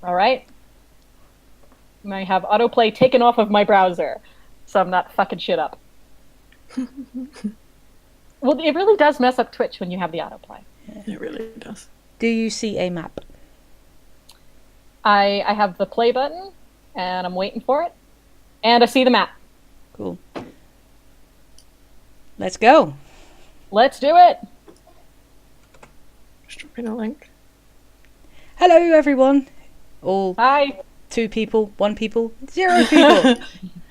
All right. I have autoplay taken off of my browser, so I'm not fucking shit up. Well, it really does mess up Twitch when you have the autoplay. It really does. Do you see a map? I have the play button, and I'm waiting for it, and I see the map. Cool. Let's go. Let's do it. Just dropping a link. Hello, everyone. All Hi. 2 people, 1 people, 0 people.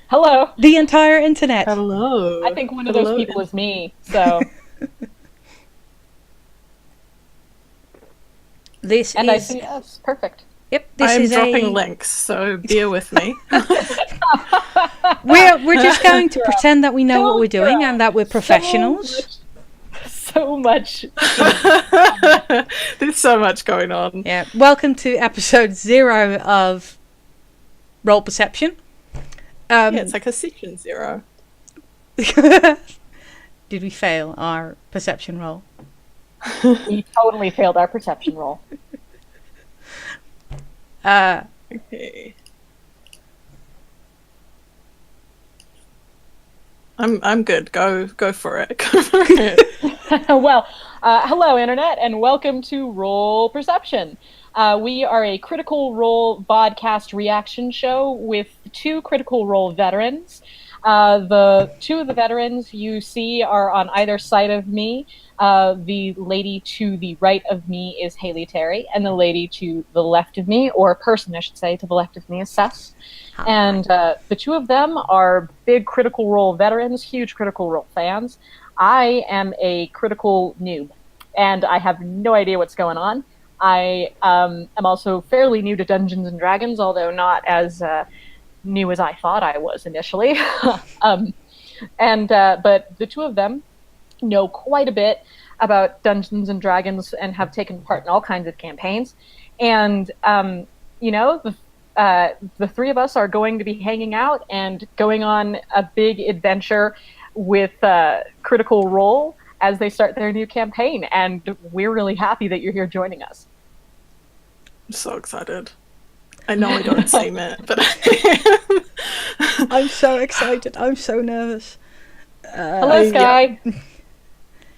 Hello. The entire internet. Hello. I think one of those people is me, so. This And I is. see us. Perfect. Yep, this I'm is dropping links, so bear with me. We're just going to pretend that we know what we're doing and that we're professionals. So much. There's so much going on. Yeah. Welcome to episode 0 of Role Perception. Yeah, it's like a session 0. Did we fail our perception roll? We totally failed our perception roll. Okay. I'm good. Go for it. Go for it. Well, hello, Internet, and welcome to Role Perception. We are a Critical Role vodcast reaction show with 2 Critical Role veterans. The 2 of the veterans you see are on either side of me. The lady to the right of me is Haley Terry, and the lady to the left of me, or person I should say, to the left of me is Seth. And the 2 of them are big Critical Role veterans, huge Critical Role fans. I am a critical noob, and I have no idea what's going on. I am also fairly new to Dungeons and Dragons, although not as new as I thought I was initially. But the 2 of them know quite a bit about Dungeons and Dragons and have taken part in all kinds of campaigns. And the 3 of us are going to be hanging out and going on a big adventure with Critical Role as they start their new campaign. And we're really happy that you're here joining us. I'm so excited. I know I don't seem it, but I am. I'm so excited. I'm so nervous. Hello, Sky. Yeah.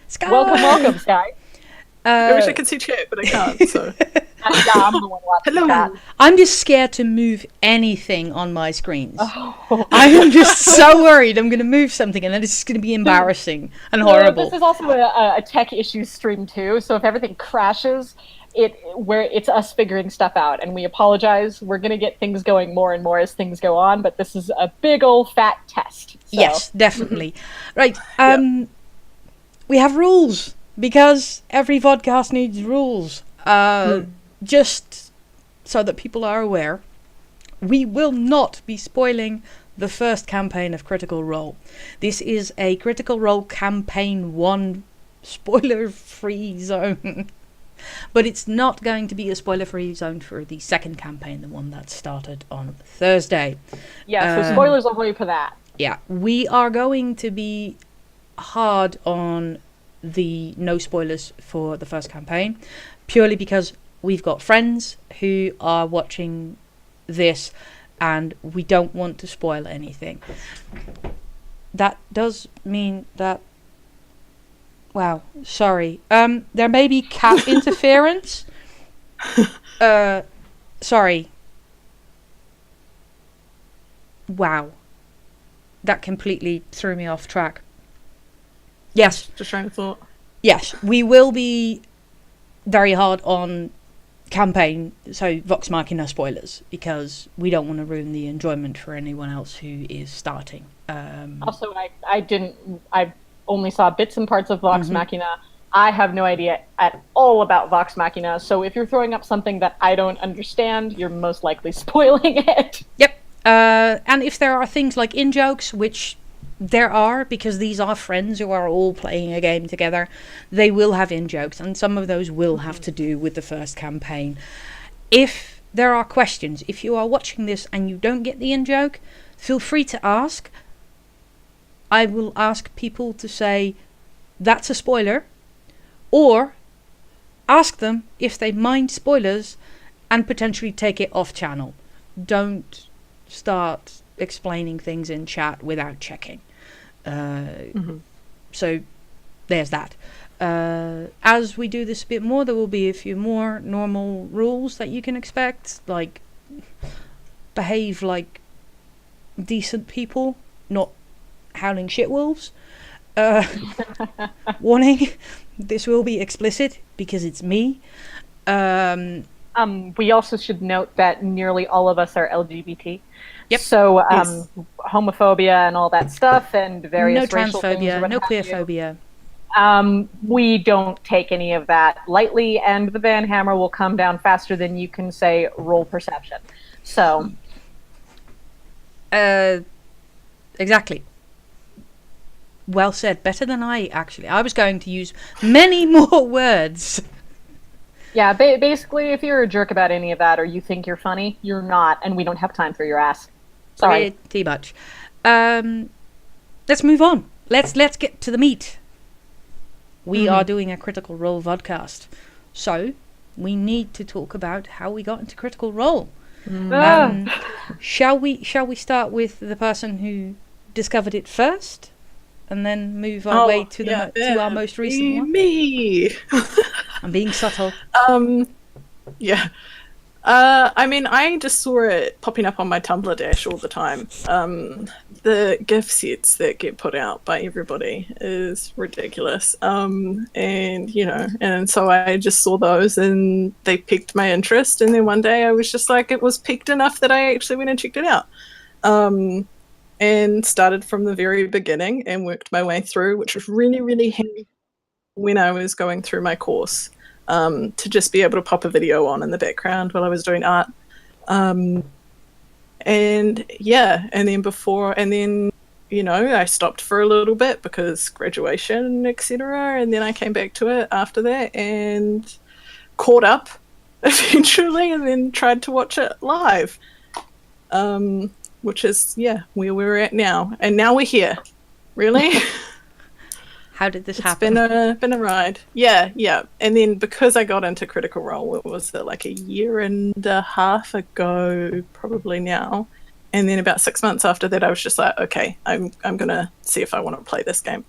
Sky. Welcome, Sky. I wish I could see chat, but I can't. So I'm the one watching hello. that. I'm just scared to move anything on my screens. Oh. I am just so worried I'm going to move something and then it's going to be embarrassing and horrible. This is also a tech issues stream too, so if everything crashes, it's us figuring stuff out, and we apologize. We're going to get things going more and more as things go on, but this is a big old fat test. So. Yes, definitely. Right. We have rules because every vodcast needs rules. Just so that people are aware, we will not be spoiling the first campaign of Critical Role. This is a Critical Role Campaign 1 spoiler-free zone. But it's not going to be a spoiler-free zone for the second campaign, the one that started on Thursday. Yeah, so spoilers only for that. Yeah, we are going to be hard on the no spoilers for the first campaign, purely because we've got friends who are watching this and we don't want to spoil anything. That does mean that... Wow, sorry. There may be cat interference. Sorry. Wow. That completely threw me off track. Yes. Just trying to thought. Yes, we will be very hard on campaign, so Vox Machina spoilers, because we don't want to ruin the enjoyment for anyone else who is starting. Also, I only saw bits and parts of Vox Machina. I have no idea at all about Vox Machina, so if you're throwing up something that I don't understand, you're most likely spoiling it. Yep. And if there are things like in-jokes, which there are, because these are friends who are all playing a game together, they will have in-jokes, and some of those will have to do with the first campaign. If there are questions, if you are watching this and you don't get the in-joke, feel free to ask. I will ask people to say, that's a spoiler, or ask them if they mind spoilers, and potentially take it off channel. Don't start explaining things in chat without checking. So there's that. As we do this a bit more, there will be a few more normal rules that you can expect, like behave like decent people, not howling shitwolves. Warning, this will be explicit because it's me. We also should note that nearly all of us are LGBT. Yep. So homophobia and all that stuff, and various No racial things, transphobia, what no have you. queerphobia. We don't take any of that lightly, and the Van Hammer will come down faster than you can say roll perception. So, Exactly. Well said. Better than I actually. I was going to use many more words. yeah, basically, if you're a jerk about any of that, or you think you're funny, you're not, and we don't have time for your ass. Sorry. Pretty much. Let's move on. Let's get to the meat. We are doing a Critical Role vodcast, so we need to talk about how we got into Critical Role. Shall we start with the person who discovered it first, and then move our way to our most recent one? Me. I'm being subtle. Yeah. I mean, I just saw it popping up on my Tumblr dash all the time. The gift sets that get put out by everybody is ridiculous. And so I just saw those and they piqued my interest. And then one day I was just like, it was piqued enough that I actually went and checked it out. And started from the very beginning and worked my way through, which was really, really handy when I was going through my course. To just be able to pop a video on in the background while I was doing art. And then I stopped for a little bit because graduation, etc. And then I came back to it after that and caught up eventually and then tried to watch it live. Which is, where we're at now. And now we're here. Really? How did this happen? It's been a ride. Yeah. And then because I got into Critical Role, it was like a year and a half ago, probably now. And then about 6 months after that, I was just like, okay, I'm gonna see if I want to play this game.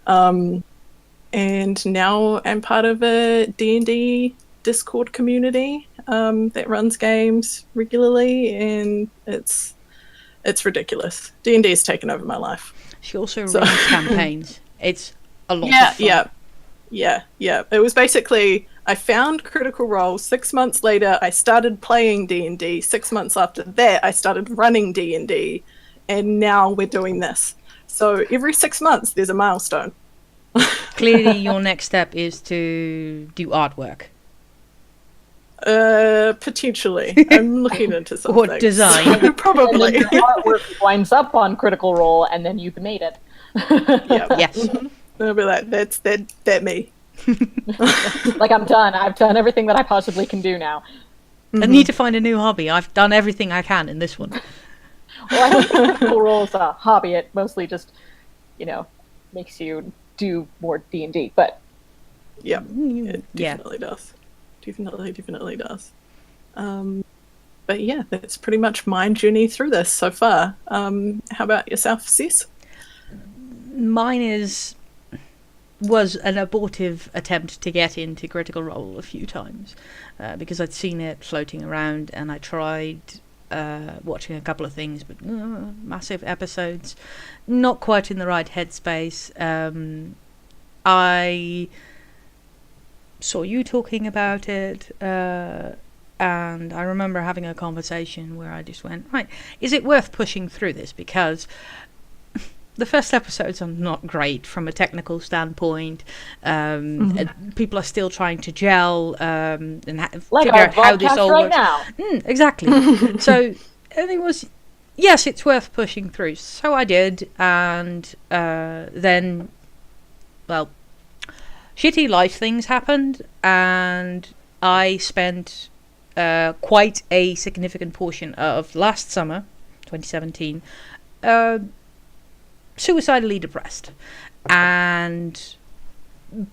And now I'm part of a D&D Discord community that runs games regularly, and it's ridiculous. D&D's taken over my life. She also runs campaigns. It's a lot of fun. Yeah. It was basically, I found Critical Role. 6 months later, I started playing D&D. 6 months after that, I started running D&D. And now we're doing this. So every 6 months, there's a milestone. Clearly, your next step is to do artwork. Potentially. I'm looking into something. Or design. Probably. And then your artwork winds up on Critical Role, and then you've made it. Yeah. Yes. They'll be like, that's that me. Like, I'm done. I've done everything that I possibly can do now. I need to find a new hobby. I've done everything I can in this one. Well, I don't think Critical Role is a hobby. It mostly just, makes you do more D&D. But yeah, it definitely does. Definitely does. But yeah, that's pretty much my journey through this so far. How about yourself, Sis? Mine was an abortive attempt to get into Critical Role a few times because I'd seen it floating around, and I tried watching a couple of things, but massive episodes, not quite in the right headspace. I saw you talking about it, and I remember having a conversation where I just went, right, is it worth pushing through this? Because the first episodes are not great from a technical standpoint. People are still trying to gel and figure out how this all works. Now. Exactly. So it was, yes, it's worth pushing through. So I did, and then, well, shitty life things happened, and I spent quite a significant portion of last summer, 2017, suicidally depressed. And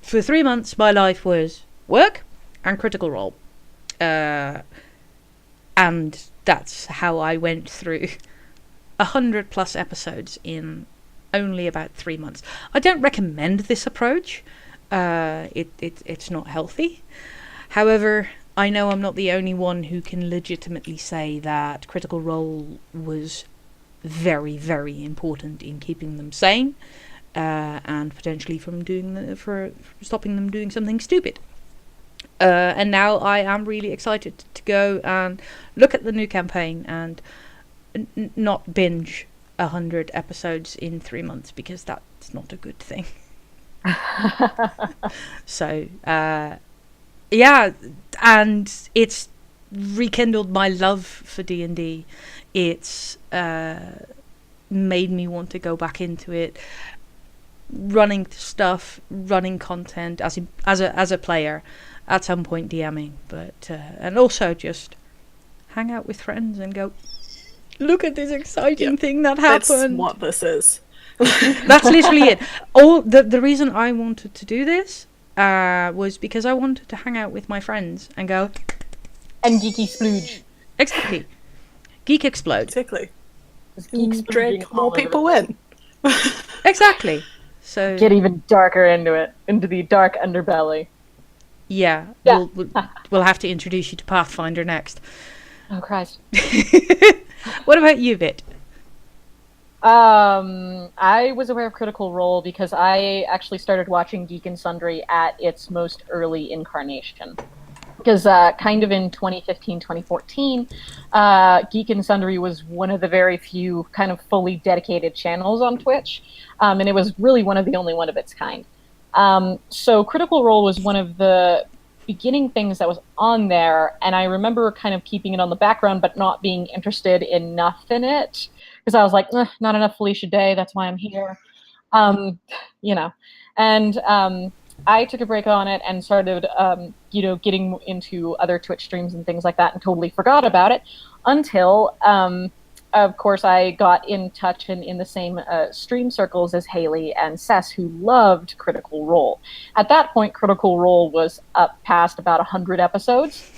for 3 months my life was work and Critical Role. And that's how I went through 100+ episodes in only about 3 months. I don't recommend this approach. It's not healthy. However, I know I'm not the only one who can legitimately say that Critical Role was very, very important in keeping them sane, and potentially for stopping them doing something stupid. And now I am really excited to go and look at the new campaign and not binge 100 episodes in 3 months, because that's not a good thing. So, yeah, and it's rekindled my love for D&D. It's made me want to go back into it, running stuff, running content as a player, at some point DMing, but and also just hang out with friends and go, look at this exciting thing that happened. That's what this is. That's literally it. All the reason I wanted to do this was because I wanted to hang out with my friends and go and geeky splooge. Exactly. Geek explode. Exactly. Drag more people in. Exactly. So get even darker into it, into the dark underbelly. Yeah. We'll have to introduce you to Pathfinder next. Oh Christ. What about you, Vit? I was aware of Critical Role because I actually started watching Geek and Sundry at its most early incarnation. Because kind of in 2015, 2014, Geek and Sundry was one of the very few kind of fully dedicated channels on Twitch, and it was really one of the only one of its kind. So Critical Role was one of the beginning things that was on there, and I remember kind of keeping it on the background but not being interested enough in it, because I was like, not enough Felicia Day, that's why I'm here. And I took a break on it and started, getting into other Twitch streams and things like that, and totally forgot about it until, of course, I got in touch and in the same stream circles as Haley and Sess, who loved Critical Role. At that point, Critical Role was up past about 100 episodes,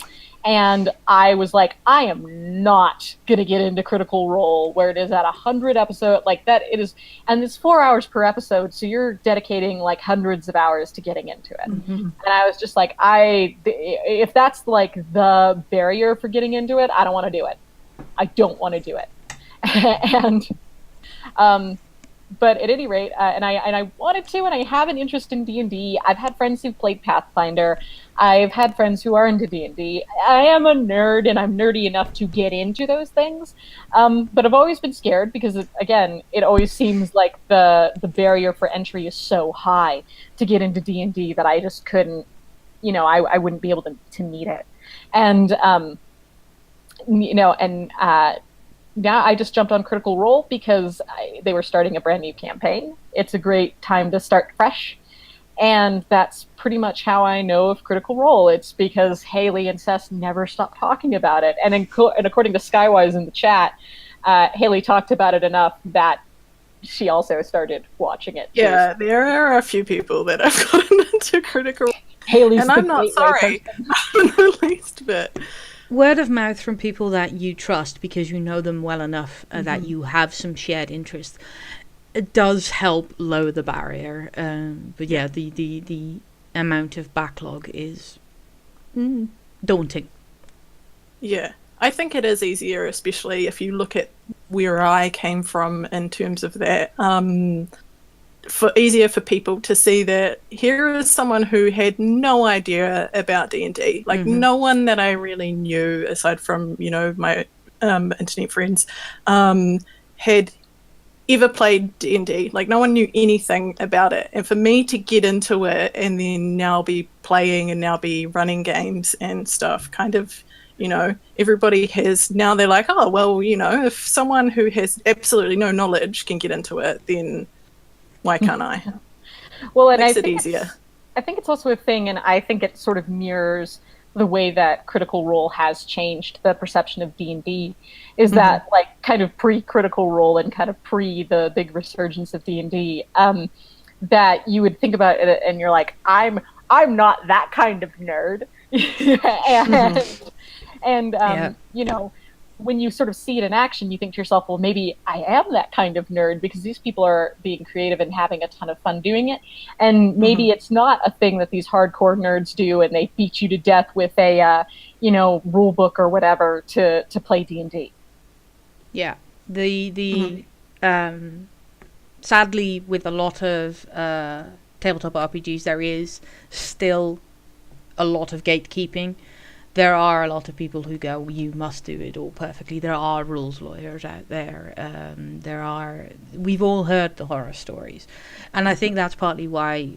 and I was like, I am not going to get into Critical Role where it is at 100 episodes, like that it is, and it's 4 hours per episode, so you're dedicating like hundreds of hours to getting into it. Mm-hmm. And I was just like, if that's like the barrier for getting into it, I don't want to do it. I don't want to do it. But at any rate, and I wanted to, and I have an interest in D&D. I've had friends who've played Pathfinder. I've had friends who are into D&D. I am a nerd, and I'm nerdy enough to get into those things. But I've always been scared because, it always seems like the barrier for entry is so high to get into D&D that I just couldn't, I wouldn't be able to meet it. And, now I just jumped on Critical Role because they were starting a brand new campaign. It's a great time to start fresh. And that's pretty much how I know of Critical Role. It's because Haley and Sess never stopped talking about it. And according to Skywise in the chat, Haley talked about it enough that she also started watching it. Yeah, there are a few people that have gotten into Critical Role. Haley's and I'm not sorry. Not the least bit. Word of mouth from people that you trust because you know them well enough that you have some shared interest, it does help lower the barrier. But yeah, the amount of backlog is daunting. Yeah, I think it is easier, especially if you look at where I came from in terms of that. Easier for people to see that here is someone who had no idea about D&D, like no one that I really knew aside from my internet friends had ever played D&D. Like no one knew anything about it, and for me to get into it and then now be playing and now be running games and stuff, kind of everybody has now, they're like, oh well, if someone who has absolutely no knowledge can get into it, then why can't I? Well, and makes it easier. I think it's also a thing, and I think it sort of mirrors the way that Critical Role has changed the perception of D&D, is that like kind of pre-Critical Role and kind of pre the big resurgence of D&D, that you would think about it and you're like, I'm not that kind of nerd. And And Yeah. you know, when you sort of see it in action, you think to yourself, well, maybe I am that kind of nerd because these people are being creative and having a ton of fun doing it. And maybe it's not a thing that these hardcore nerds do and they beat you to death with a, rule book or whatever to play D&D. Yeah. The sadly, with a lot of tabletop RPGs, there is still a lot of gatekeeping. There are a lot of people who go, you must do it all perfectly. There are rules lawyers out there. We've all heard the horror stories. And I think that's partly why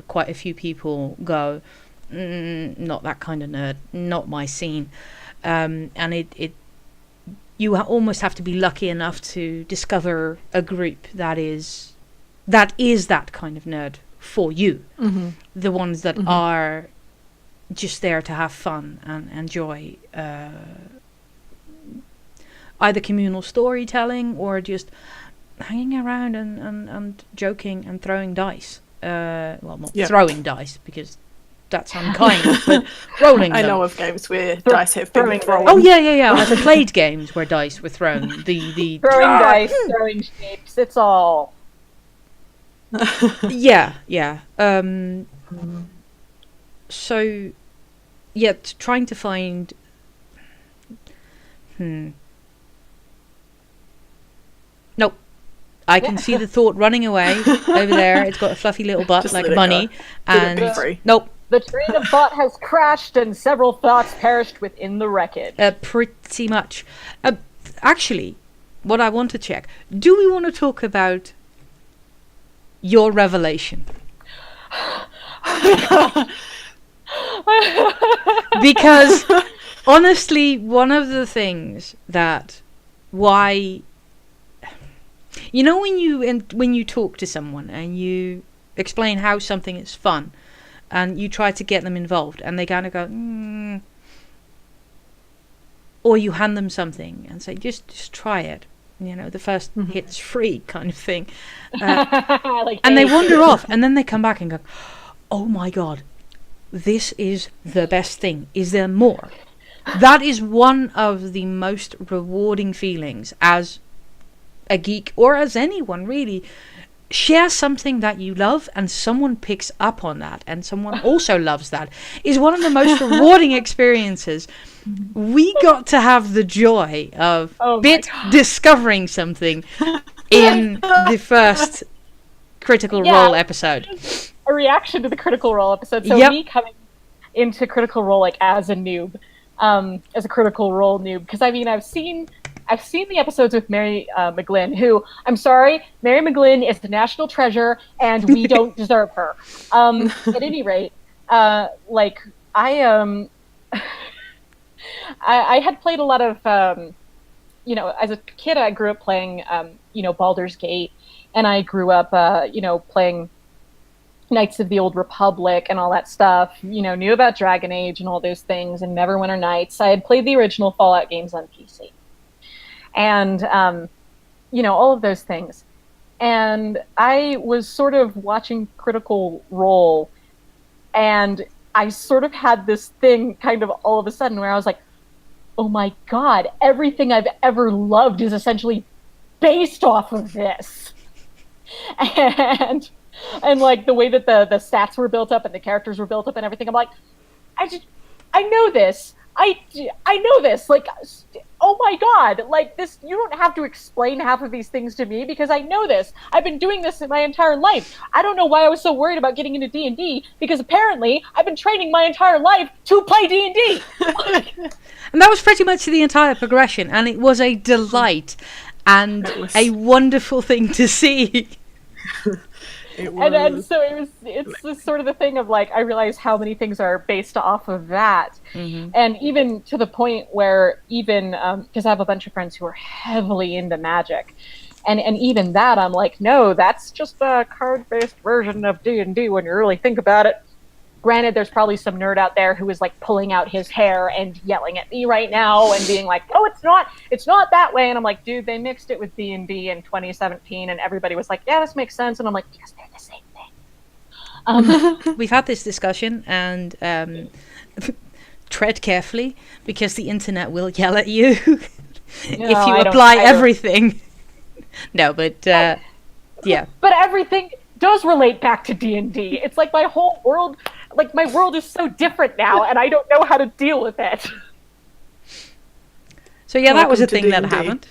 quite a few people go, not that kind of nerd, not my scene. And you almost have to be lucky enough to discover a group that is that kind of nerd for you. The ones that are just there to have fun and enjoy either communal storytelling or just hanging around and joking and throwing dice. Well, not throwing dice because that's unkind, but rolling them. I know of games where dice have been thrown. Oh yeah. I've played games where dice were thrown. The Throwing dice, throwing shapes, it's all. Yeah. So, yeah, trying to find. Nope. I can see the thought running away over there. It's got a fluffy little butt Just like let it money, go. and Let it be free. nope. The train of thought has crashed and several thoughts perished within the wreckage. Pretty much. Actually, what I want to check: do we want to talk about your revelation? Because honestly, one of the things that when you talk to someone and you explain how something is fun and you try to get them involved and they kind of go or you hand them something and say just try it, the first hit's free kind of thing, and they wander off and then they come back and go, oh my god, this is the best thing. Is there more? That is one of the most rewarding feelings as a geek, or as anyone really. Share something that you love and someone picks up on that and someone also loves that is one of the most rewarding experiences. We got to have the joy of discovering something in the first Critical Role episode. A reaction to the Critical Role episode. So me coming into Critical Role like as a noob, as a Critical Role noob, because I mean I've seen the episodes with Mary McGlynn, who, I'm sorry, Mary McGlynn is the national treasure, and we don't deserve her. At any rate, I had played a lot of, as a kid, I grew up playing, Baldur's Gate, and I grew up, playing Knights of the Old Republic and all that stuff, knew about Dragon Age and all those things, and Neverwinter Nights. I had played the original Fallout games on PC. And, all of those things. And I was sort of watching Critical Role, and I sort of had this thing kind of all of a sudden where I was like, oh my god, everything I've ever loved is essentially based off of this. And like the way that the stats were built up and the characters were built up and everything, I'm like, I know this. I know this. Like, oh my god, like this, you don't have to explain half of these things to me because I know this. I've been doing this my entire life. I don't know why I was so worried about getting into D&D, because apparently I've been training my entire life to play D&D. And that was pretty much the entire progression, and it was a delight and a wonderful thing to see. And so it's this sort of the thing of like, I realize how many things are based off of that. And even to the point where even, because I have a bunch of friends who are heavily into Magic, and even that I'm like, no, that's just a card-based version of D&D when you really think about it. Granted, there's probably some nerd out there who is like pulling out his hair and yelling at me right now and being like, no, it's not that way. And I'm like, dude, they mixed it with D&D in 2017 and everybody was like, yeah, this makes sense. And I'm like, yes, they're the same thing. We've had this discussion, and tread carefully, because the internet will yell at you if you I apply everything. No, but yeah. But everything does relate back to D&D. It's like my whole world, like my world is so different now, and I don't know how to deal with it. So yeah, that was a thing D&D. that happened.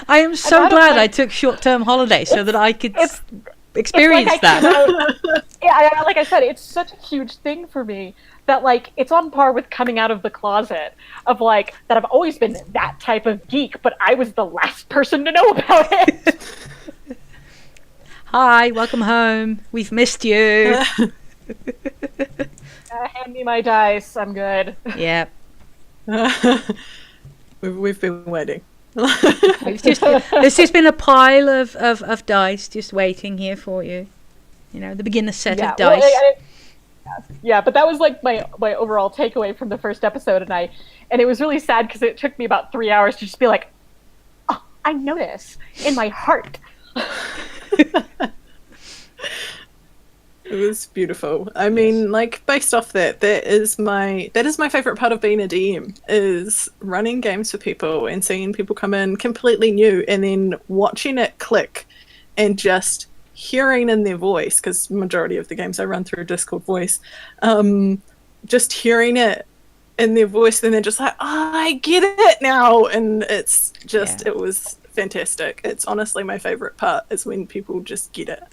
I am so glad I took short-term holiday so that I could experience that. Yeah, like I said, it's such a huge thing for me that, like, it's on par with coming out of the closet of, like, that I've always been that type of geek, but I was the last person to know about it. Hi, welcome home. We've missed you. Hand me my dice. I'm good. Yeah. We've been waiting. There's just been a pile of dice just waiting here for you. You know, the beginner set of dice. Yeah, but that was like my overall takeaway from the first episode, and it was really sad because it took me about 3 hours to just be like, oh, I know this in my heart. It was beautiful. I mean, like, based off that is my favorite part of being a DM, is running games for people and seeing people come in completely new and then watching it click and just hearing in their voice, because majority of the games I run through Discord voice, just hearing it in their voice and they're just like, oh, I get it now, and it's just it was fantastic. It's honestly my favorite part, is when people just get it.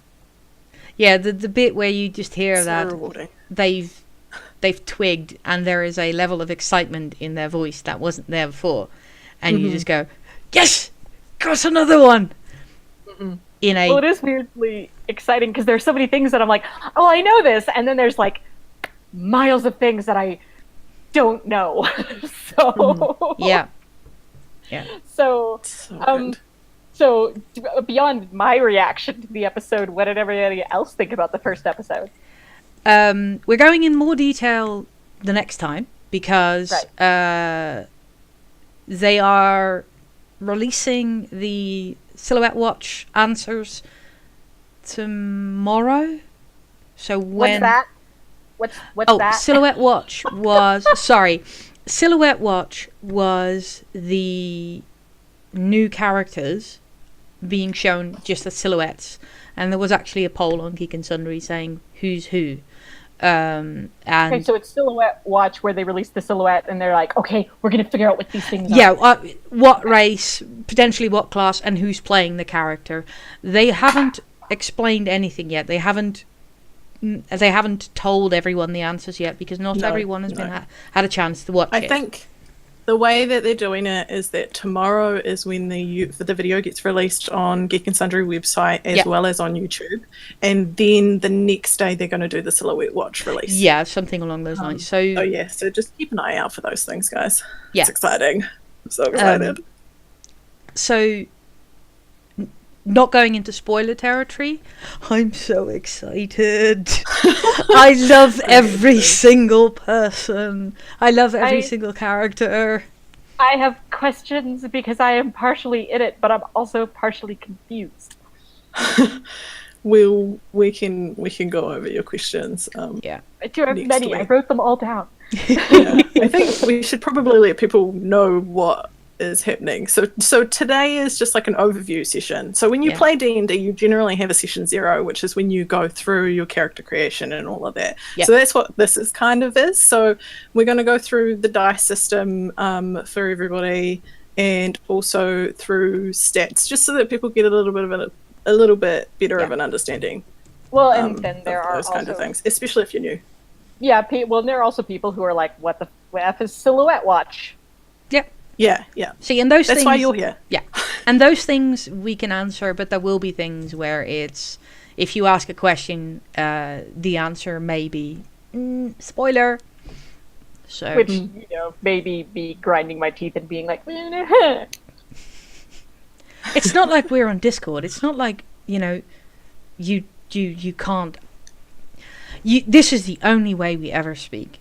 Yeah, the bit where you just hear so that rewarding. they've twigged and there is a level of excitement in their voice that wasn't there before, and you just go, yes, got another one. Well, it is weirdly exciting because there's so many things that I'm like, oh, I know this, and then there's like miles of things that I don't know. So yeah. So good. So beyond my reaction to the episode, what did everybody else think about the first episode? We're going in more detail the next time because they are releasing the Silhouette Watch answers tomorrow. So when What's that? Silhouette Watch was Silhouette Watch was the new characters being shown just as silhouettes, and there was actually a poll on Geek and Sundry saying who's who. And okay, so it's Silhouette Watch where they release the silhouette and they're like, okay, we're going to figure out what these things are. Yeah, what race, potentially what class, and who's playing the character. They haven't explained anything yet. They haven't told everyone the answers yet, because not everyone has had a chance to watch it. I think the way that they're doing it is that tomorrow is when the video gets released on Geek and Sundry website as well as on YouTube, and then the next day they're going to do the Silhouette Watch release. Yeah, something along those lines. So just keep an eye out for those things, guys. Yeah, it's exciting. I'm so excited. So, not going into spoiler territory, I'm so excited. I love every single person. I love every single character. I have questions because I am partially in it, but I'm also partially confused. We can go over your questions. I do have many. Week. I wrote them all down. I think we should probably let people know what is happening. So today is just like an overview session. So when you play D&D, you generally have a session 0, which is when you go through your character creation and all of that. So that's what this is kind of is. So we're going to go through the dice system for everybody, and also through stats, just so that people get a little bit better of an understanding. Well, and then there are those also kind of things, especially if you're new. Yeah, well, there are also people who are like, what the F is Silhouette Watch? Yep. Yeah. See, and that's why you're here. Yeah, and those things we can answer, but there will be things where it's, if you ask a question, the answer may be spoiler. So, which maybe be grinding my teeth and being like, it's not like we're on Discord. It's not like you can't. This is the only way we ever speak.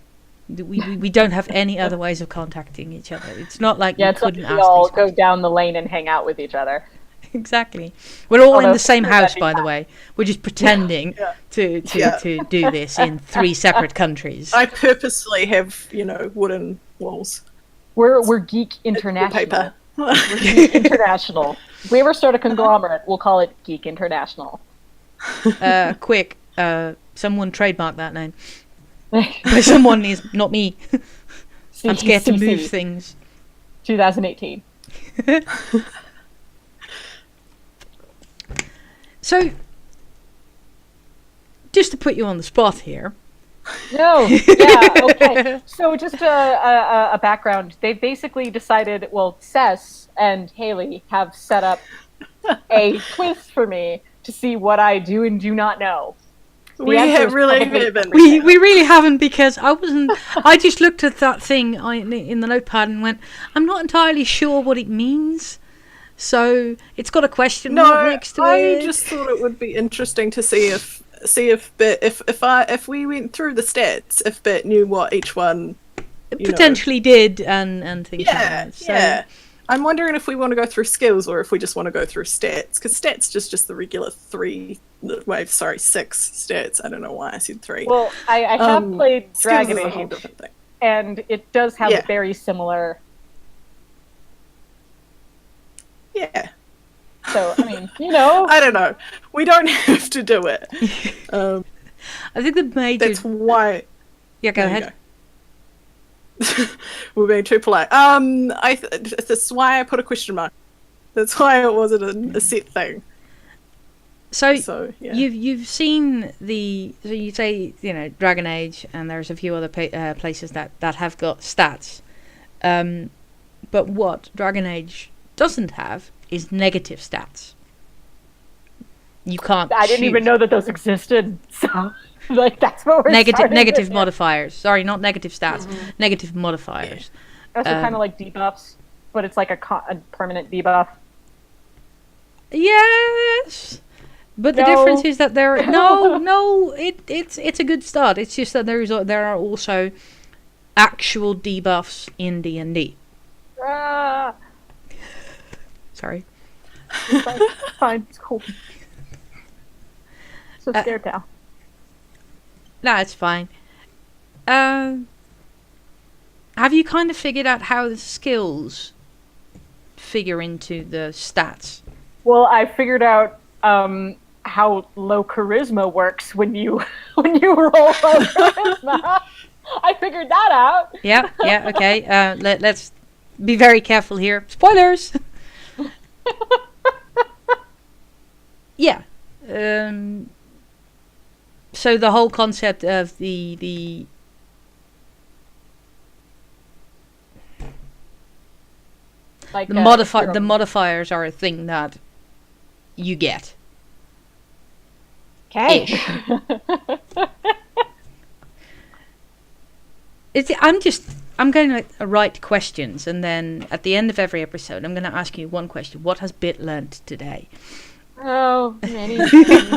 We don't have any other ways of contacting each other. It's not like we couldn't ask we all these go down the lane and hang out with each other. Exactly. We're all in Although, the same that'd house, be by the way. We're just pretending Yeah. to do this in 3 separate countries. I purposely have, wooden walls. We're Geek It's International. wallpaper. We're Geek International. If we ever start a conglomerate, we'll call it Geek International. Quick, someone trademark that name. By someone is not me. I'm scared to move things. 2018. So, just to put you on the spot here. No, yeah, okay. So just a background. They basically decided, well, Cess and Haley have set up a quiz for me to see what I do and do not know. We have really been. We really haven't, because I just looked at that thing in the notepad and went, I'm not entirely sure what it means. So it's got a question mark next to it. I just thought it would be interesting to see if we went through the stats, if Bit knew what each one potentially did and things like that. So, yeah. I'm wondering if we want to go through skills or if we just want to go through stats, because stats just the regular 6 stats. I don't know why I said 3. Well, I have played Dragon is a whole Age, different thing. and it does have very similar. Yeah. So, I mean, I don't know. We don't have to do it. I think the major... That's why... Yeah, go ahead. We're being too polite. That's why I put a question mark. That's why it wasn't a set thing. So yeah. you've seen so you say, Dragon Age, and there's a few other places that have got stats. But what Dragon Age doesn't have is negative stats. You can't. I didn't even know that those existed. So, that's what we're negative modifiers. Sorry, not negative stats. Mm-hmm. Negative modifiers. Also, kind of like debuffs, but it's like a permanent debuff. Yes, but the difference is that it's a good start. It's just that there are also actual debuffs in D&D. Sorry. It's fine. It's cool. So scared now. No, it's fine. Have you kind of figured out how the skills figure into the stats? Well, I figured out how low charisma works when you roll low charisma. I figured that out. Yeah, okay. Let's be very careful here. Spoilers! Yeah. So the whole concept of the modifiers are a thing that you get. Okay. I'm going to write questions, and then at the end of every episode, I'm going to ask you one question. What has Bit learnt today? Oh, many things.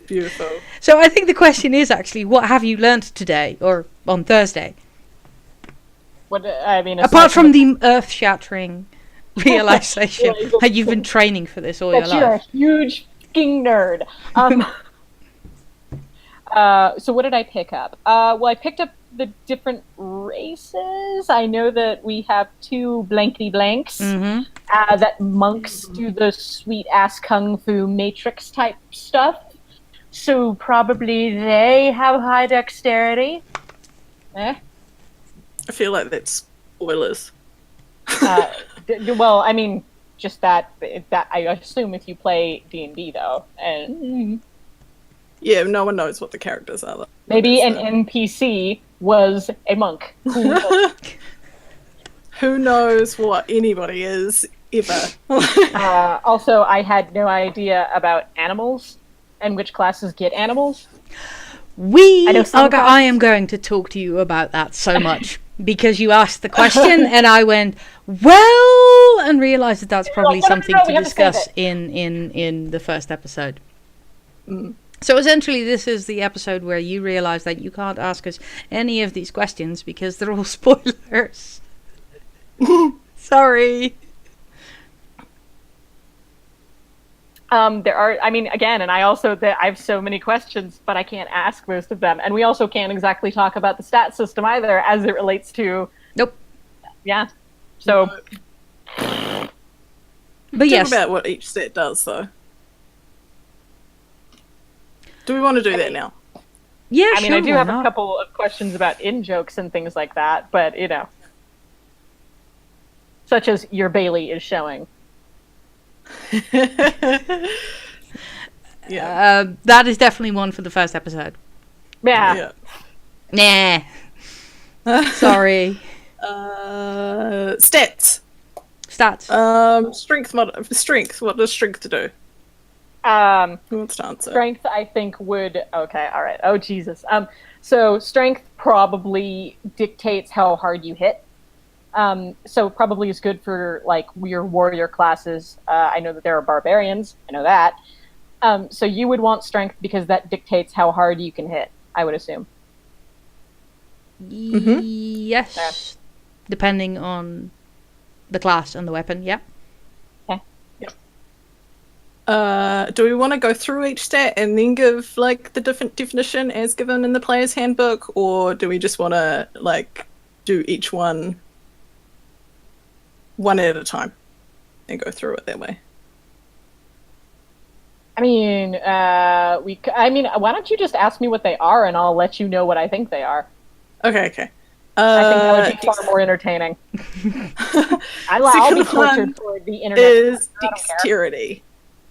Beautiful. So I think the question is actually, what have you learnt today, or on Thursday? Apart from the earth-shattering realization that you've been training for this all your life. You're a huge fucking nerd. So what did I pick up? Well, I picked up the different races. I know that we have 2 blankety blanks. Mm-hmm. That monks do the sweet ass kung fu matrix type stuff. So probably they have high dexterity. I feel like that's spoilers. Well, I mean, just that I assume if you play D&D though, and yeah, no one knows what the characters are. Though. Maybe an NPC was a monk. Who knows what anybody is ever? Also, I had no idea about animals and which classes get animals. I am going to talk to you about that so much because you asked the question and I went, well, and realized that that's probably something to discuss in the first episode. Mm. So essentially this is the episode where you realize that you can't ask us any of these questions because they're all spoilers. Sorry. There are, I mean, again, and I have so many questions, but I can't ask most of them. And we also can't exactly talk about the stat system either as it relates to, Nope. yeah. So, But yes, Talk about what each set does, though. Do we want to do that now? yeah, I mean, sure, I do why have not? a couple of questions about in-jokes and things like that, but, you know. Such as your Bailey is showing. Yeah. That is definitely one for the first episode. Yeah. Yeah. Nah. Sorry. Stats. Stats. Strength. What does strength do? Who wants to answer? Strength, I think, would... Okay, all right. Oh, Jesus. So strength probably dictates how hard you hit. So probably is good for, like, your warrior classes. I know that there are barbarians. I know that. So you would want strength because that dictates how hard you can hit, I would assume. Yes. Yeah. Depending on the class and the weapon, yeah. Okay. Do we want to go through each stat and then give, like, the different definition as given in the player's handbook, or do we just want to, like, do each one at a time and go through it that way? I mean, why don't you just ask me what they are and I'll let you know what I think they are. Okay. I think that would be far more entertaining. I'll be tortured for the internet. Is dexterity.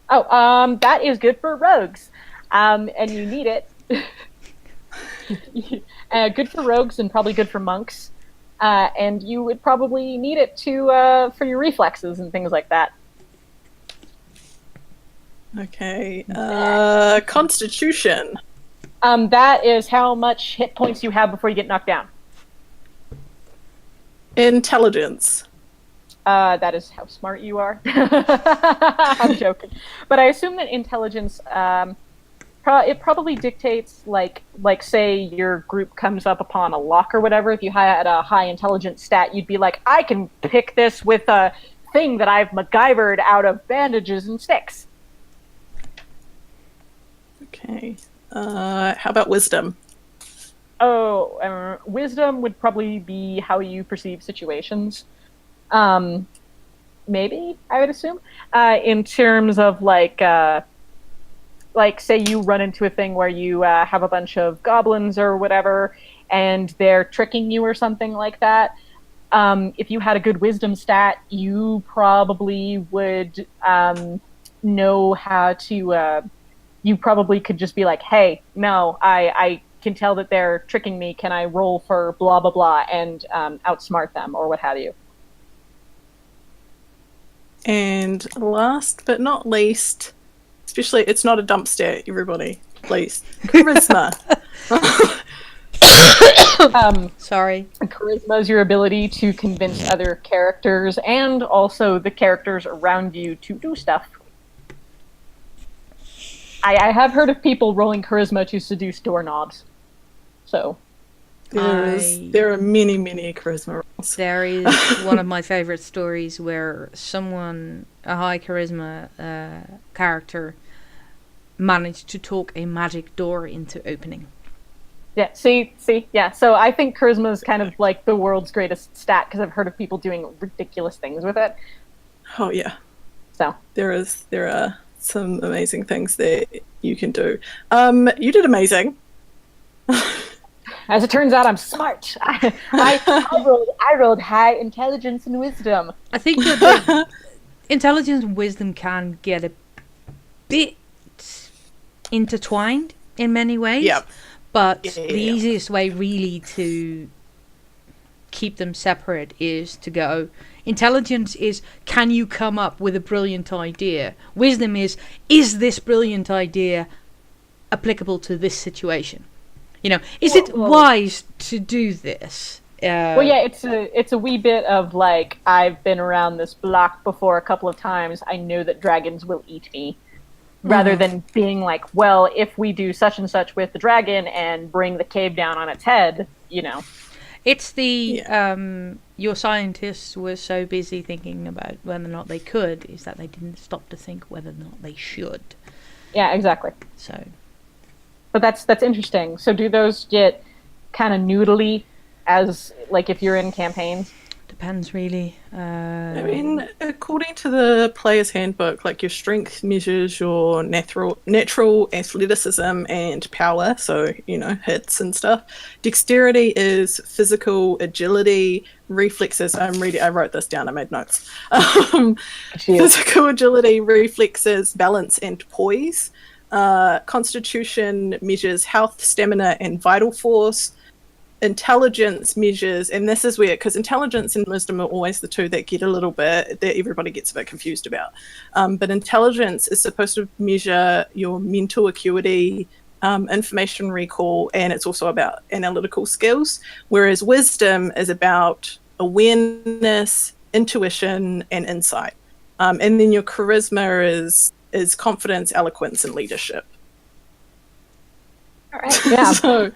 Oh, that is good for rogues. And you need it. Good for rogues and probably good for monks. And you would probably need it for your reflexes and things like that. Okay. Constitution. That is how much hit points you have before you get knocked down. Intelligence. That is how smart you are. I'm joking. But I assume that intelligence, it probably dictates, like say your group comes up upon a lock or whatever. If you had a high intelligence stat, you'd be like, I can pick this with a thing that I've MacGyvered out of bandages and sticks. Okay. How about wisdom? Oh, wisdom would probably be how you perceive situations. Maybe, I would assume. In terms of, like, say you run into a thing where you have a bunch of goblins or whatever, and they're tricking you or something like that. If you had a good wisdom stat, you probably would know how to... you probably could just be like, hey, no, I can tell that they're tricking me. Can I roll for blah, blah, blah, and outsmart them, or what have you? And last but not least, especially, it's not a dump stat, everybody, please. Charisma. Sorry. Charisma is your ability to convince other characters and also the characters around you to do stuff. I have heard of people rolling charisma to seduce doorknobs. So. There are many, many charisma rolls. There is one of my favourite stories where someone, a high charisma character, managed to talk a magic door into opening. Yeah, see, yeah. So I think charisma is kind of like the world's greatest stat because I've heard of people doing ridiculous things with it. Oh yeah. So there are some amazing things that you can do. You did amazing. As it turns out, I'm smart. I rolled high intelligence and wisdom. I think that the intelligence and wisdom can get a bit intertwined in many ways. Yep. But the easiest way really to keep them separate is to go, intelligence is, can you come up with a brilliant idea? Wisdom is this brilliant idea applicable to this situation? You know, is it wise to do this? Well, yeah, it's a wee bit of, like, I've been around this block before a couple of times. I know that dragons will eat me. Rather than being like, well, if we do such and such with the dragon and bring the cave down on its head, you know. It's the your scientists were so busy thinking about whether or not they could, is that they didn't stop to think whether or not they should. Yeah, exactly. So, But that's interesting. So do those get kind of noodly as like if you're in campaigns? depends really. I mean, according to the player's handbook, like your strength measures your natural athleticism and power, so hits and stuff. Dexterity is physical agility, reflexes. I wrote this down. I made notes. Physical agility, reflexes, balance, and poise. Constitution measures health, stamina, and vital force. Intelligence measures, and this is weird because intelligence and wisdom are always the two that everybody gets a bit confused about. But intelligence is supposed to measure your mental acuity, information recall, and it's also about analytical skills. Whereas wisdom is about awareness, intuition, and insight. And then your charisma is confidence, eloquence, and leadership. All right. Yeah.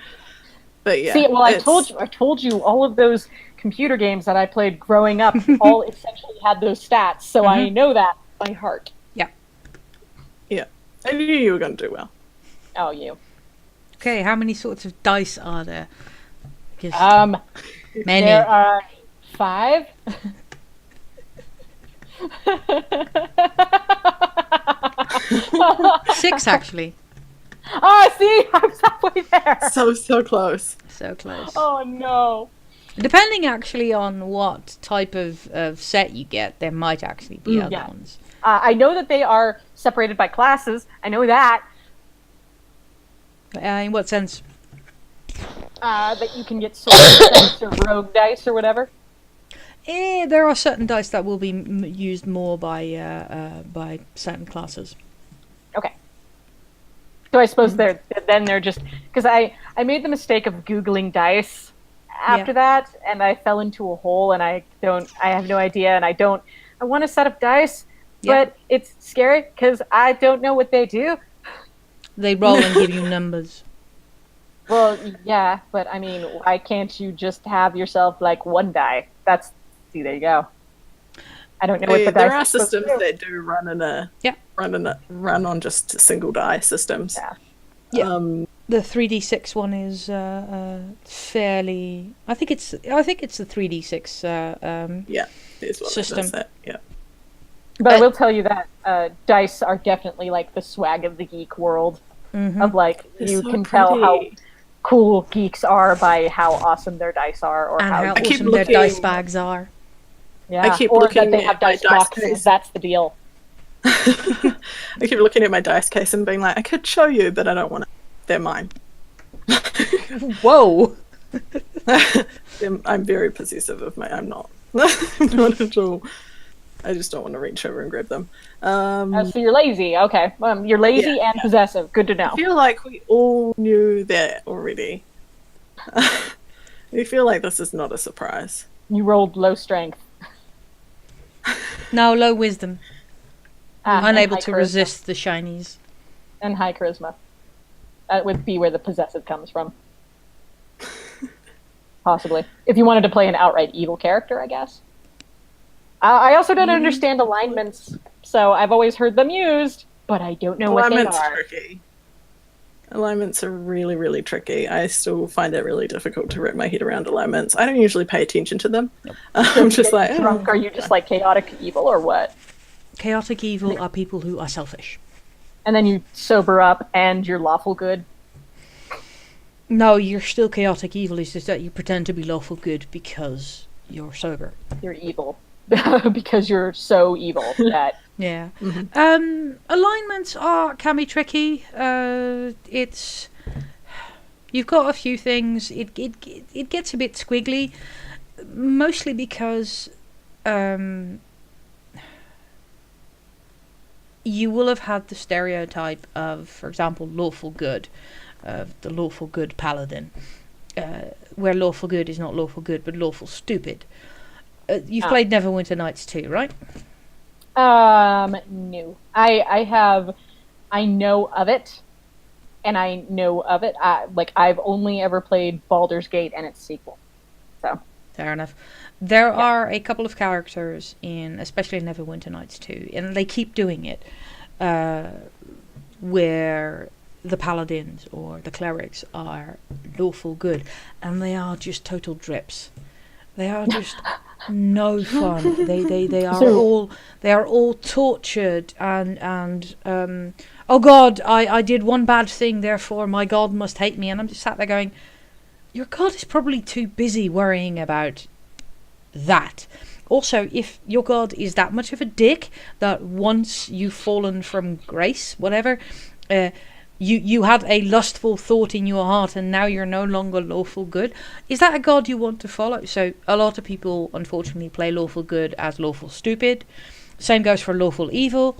But yeah, see, well, I told you all of those computer games that I played growing up all essentially had those stats, so I know that by heart. Yeah. Yeah. I knew you were going to do well. Oh, you. Okay, how many sorts of dice are there? Many. There are 5. 6, actually. Oh, see, I'm halfway there. So close. So close. Oh no. Depending actually on what type of set you get, there might actually be other ones. I know that they are separated by classes. I know that. In what sense? That you can get sword dice or rogue dice or whatever. There are certain dice that will be used more by certain classes. Okay. So I suppose they're just because I made the mistake of Googling dice after that, and I fell into a hole, and I have no idea, and I want to set up dice, but it's scary because I don't know what they do. They roll and give you numbers. Well, yeah, but I mean, why can't you just have yourself like one die? There you go. I don't know what the dice. There are systems that do run on just single die systems. Yeah. The 3d6 one is fairly. I think it's the 3d6. Is what system. That. Yeah. But I will tell you that dice are definitely like the swag of the geek world. Of like you can tell how cool geeks are by how awesome their dice are, or how awesome their dice bags are. Yeah, or that they have dice boxes. That's the deal. I keep looking at my dice case and being like, I could show you, but I don't want to. They're mine. Whoa. I'm very possessive of my. I'm not. Not at all. I just don't want to reach over and grab them. So you're lazy. Okay. You're lazy and possessive. Good to know. I feel like we all knew that already. I feel like this is not a surprise. You rolled low strength. No, low wisdom. Unable to charisma. resist the shinies. And high charisma. That would be where the possessive comes from. Possibly. If you wanted to play an outright evil character, I guess. I also don't understand alignments, so I've always heard them used, but I don't know what they are. Tricky. Alignments are really, really tricky. I still find it really difficult to wrap my head around alignments. I don't usually pay attention to them. Nope. I'm just like, drunk. Are you just like chaotic evil or what? Chaotic evil are people who are selfish. And then you sober up and you're lawful good? No, you're still chaotic evil. It's just that you pretend to be lawful good because you're sober. You're evil. Because you're so evil that... Yeah. Alignments can be tricky. It's... You've got a few things. It gets a bit squiggly. Mostly because... you will have had the stereotype of, for example, lawful good. The lawful good paladin. Where lawful good is not lawful good, but lawful stupid. You've played Neverwinter Nights too, right? No. I know of it, and I know of it. I've only ever played Baldur's Gate and its sequel. So. Fair enough. There are a couple of characters in, especially in Neverwinter Nights 2, and they keep doing it, where the paladins or the clerics are lawful good, and they are just total drips. They are just no fun. They are all tortured and oh God, I did one bad thing, therefore my God must hate me. And I'm just sat there going, your God is probably too busy worrying about that. Also, if your God is that much of a dick that once you've fallen from grace, whatever, you had a lustful thought in your heart and now you're no longer lawful good, is that a God you want to follow? So a lot of people unfortunately play lawful good as lawful stupid. Same goes for lawful evil.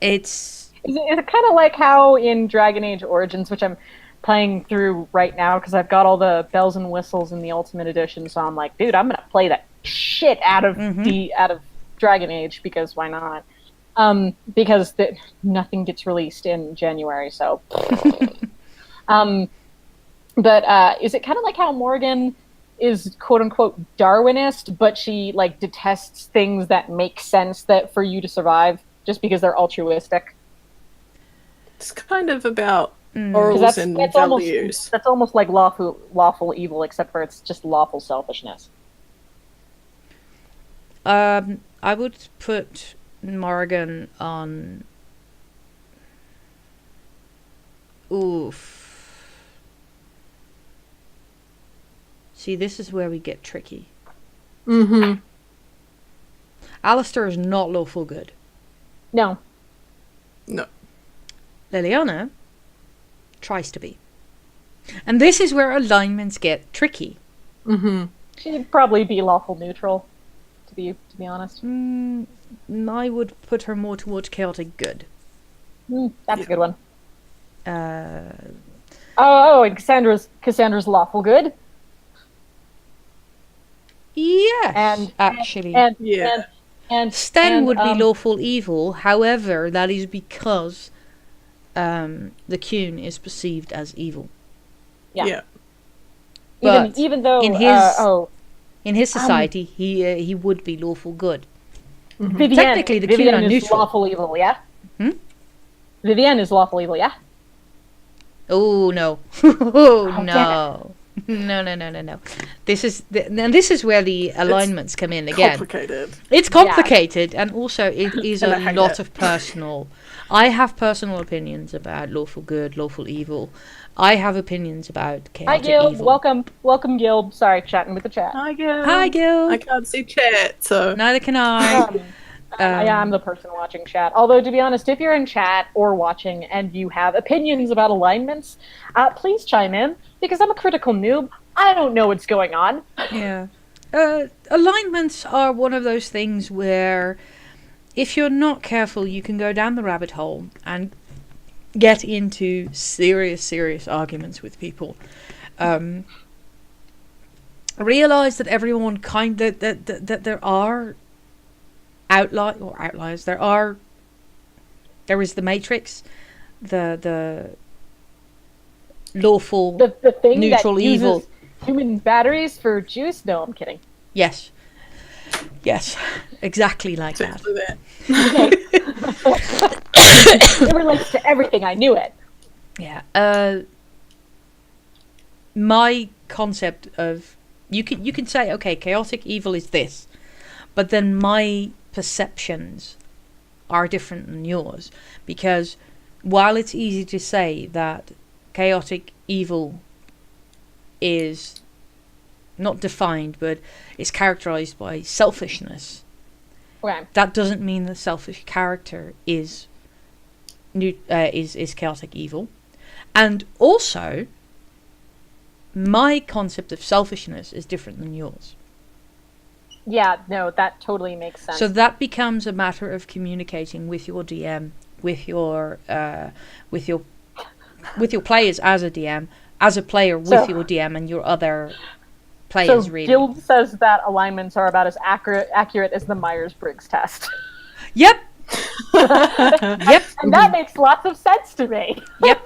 It's kind of like how in Dragon Age Origins, which I'm playing through right now because I've got all the bells and whistles in the Ultimate Edition, so I'm like, dude, I'm gonna play that shit out of Dragon Age, because why not? Because nothing gets released in January, so. But is it kind of like how Morgan is quote unquote Darwinist, but she like detests things that make sense that for you to survive just because they're altruistic? It's kind of about morals and values. That's almost like lawful evil, except for it's just lawful selfishness. I would put Morgan on. Oof. See, this is where we get tricky. Mm-hmm. Alistair is not lawful good. No. No. Liliana tries to be. And this is where alignments get tricky. Mm-hmm. She'd probably be lawful neutral, to be honest. I would put her more towards chaotic good. That's a good one. And Cassandra's lawful good. Yes, actually. And Sten would be lawful evil, however, that is because the Qun is perceived as evil. Yeah. But even though in his society, he would be lawful good. Vivienne, Technically, the Qun are is neutral. lawful evil, yeah? Vivienne is lawful evil, yeah? Oh, no. Oh, no. No. This is where the alignments come in again. It's complicated, and also it is a lot of personal. I have personal opinions about lawful good, lawful evil. I have opinions about chaotic evil. Hi, Gil. evil. Welcome, Gil. Sorry, chatting with the chat. Hi, Gil. Hi, Gil. I can't see chat, so neither can I. I'm the person watching chat. Although, to be honest, if you're in chat or watching and you have opinions about alignments, please chime in, because I'm a critical noob. I don't know what's going on. Yeah. Alignments are one of those things where if you're not careful, you can go down the rabbit hole and get into serious arguments with people. Realize that everyone that there are outliers. There is the Matrix, the lawful, the thing neutral that evil. Uses human batteries for juice? No, I'm kidding. Yes, exactly like that. It relates to everything. I knew it. Yeah. My concept of you can say, okay, chaotic evil is this, but then my perceptions are different than yours, because while it's easy to say that chaotic evil is not defined, but it's characterized by selfishness. Okay. That doesn't mean the selfish character is chaotic evil. And also, my concept of selfishness is different than yours. Yeah, no, that totally makes sense. So that becomes a matter of communicating with your DM, with your players as a DM, as a player with your DM and your other players. So really. Guild says that alignments are about as accurate as the Myers-Briggs test. Yep. Yep. And that makes lots of sense to me. Yep.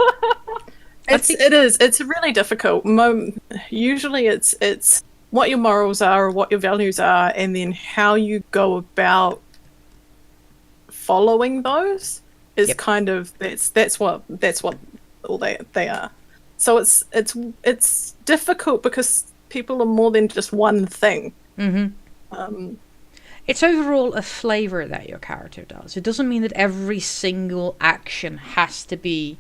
It's really difficult. Usually it's what your morals are or what your values are, and then how you go about following those is kind of that's what all they are. So it's difficult because people are more than just one thing. It's overall a flavour that your character does. It doesn't mean that every single action has to be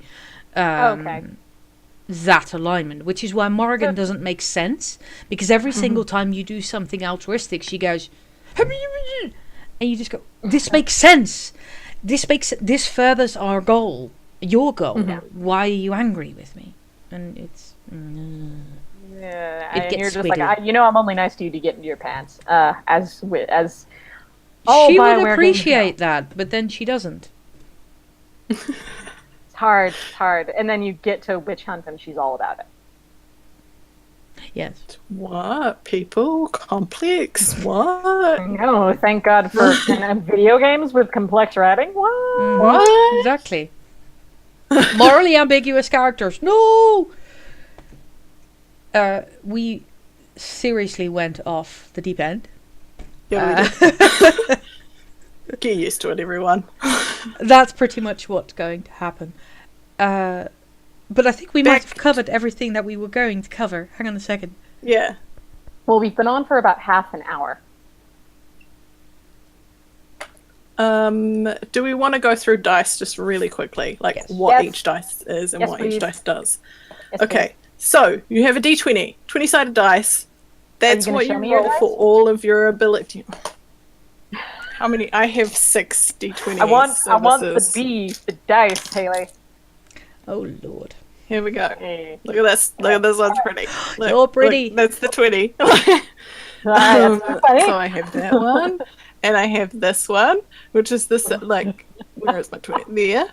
that alignment, which is why Morrigan doesn't make sense, because every single time you do something altruistic, she goes, and you just go, this makes sense. This furthers our goal, your goal. Why are you angry with me? And it's Yeah, it and gets you're just sweeter. like, I'm only nice to you to get into your pants. As She by would where appreciate that, but then she doesn't. It's hard. And then you get to witch hunt and she's all about it. Yes. What? People? Complex? What? No, thank God for video games with complex writing. What? What? Exactly. Morally ambiguous characters. No! We seriously went off the deep end. Yeah, we did. Get used to it, everyone. That's pretty much what's going to happen. But I think we might have covered everything that we were going to cover. Hang on a second. Yeah. Well, we've been on for about half an hour. Do we want to go through dice just really quickly? Like what each dice is and what each dice does? Yes, Okay. please. So, you have a d20, 20-sided dice. That's what you roll for all of your ability. How many? I have 6 d20s. I want the dice, Haley. Oh, Lord. Here we go. Hey. Look at this. Look at this one's pretty. Look, You're pretty. Look, that's the 20. That's so funny. So I have that one. And I have this one, which is this, like, where is my 20? There.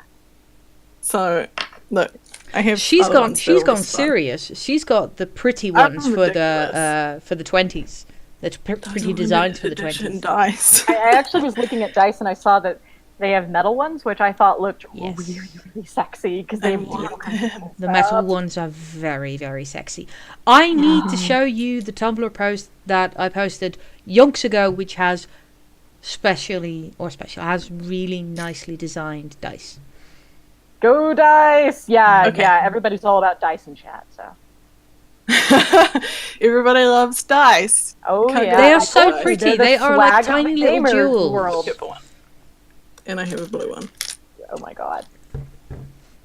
So, look. I have She's gone fun. serious. She's got the pretty ones for ridiculous. the 20s. That's pretty designs for the 20s. Dice. I actually was looking at dice and I saw that they have metal ones, which I thought looked really, really sexy because they The metal ones are very, very sexy. I need to show you the Tumblr post that I posted yonks ago, which has has really nicely designed dice. Go dice! Yeah, Okay. yeah. Everybody's all about dice in chat. So. Everybody loves dice. Oh Can't yeah, go They are wrong so with dice. pretty. They're the They are like swag of tiny the little gamer jewels. world. Purple one. And I have a blue one. Oh my god.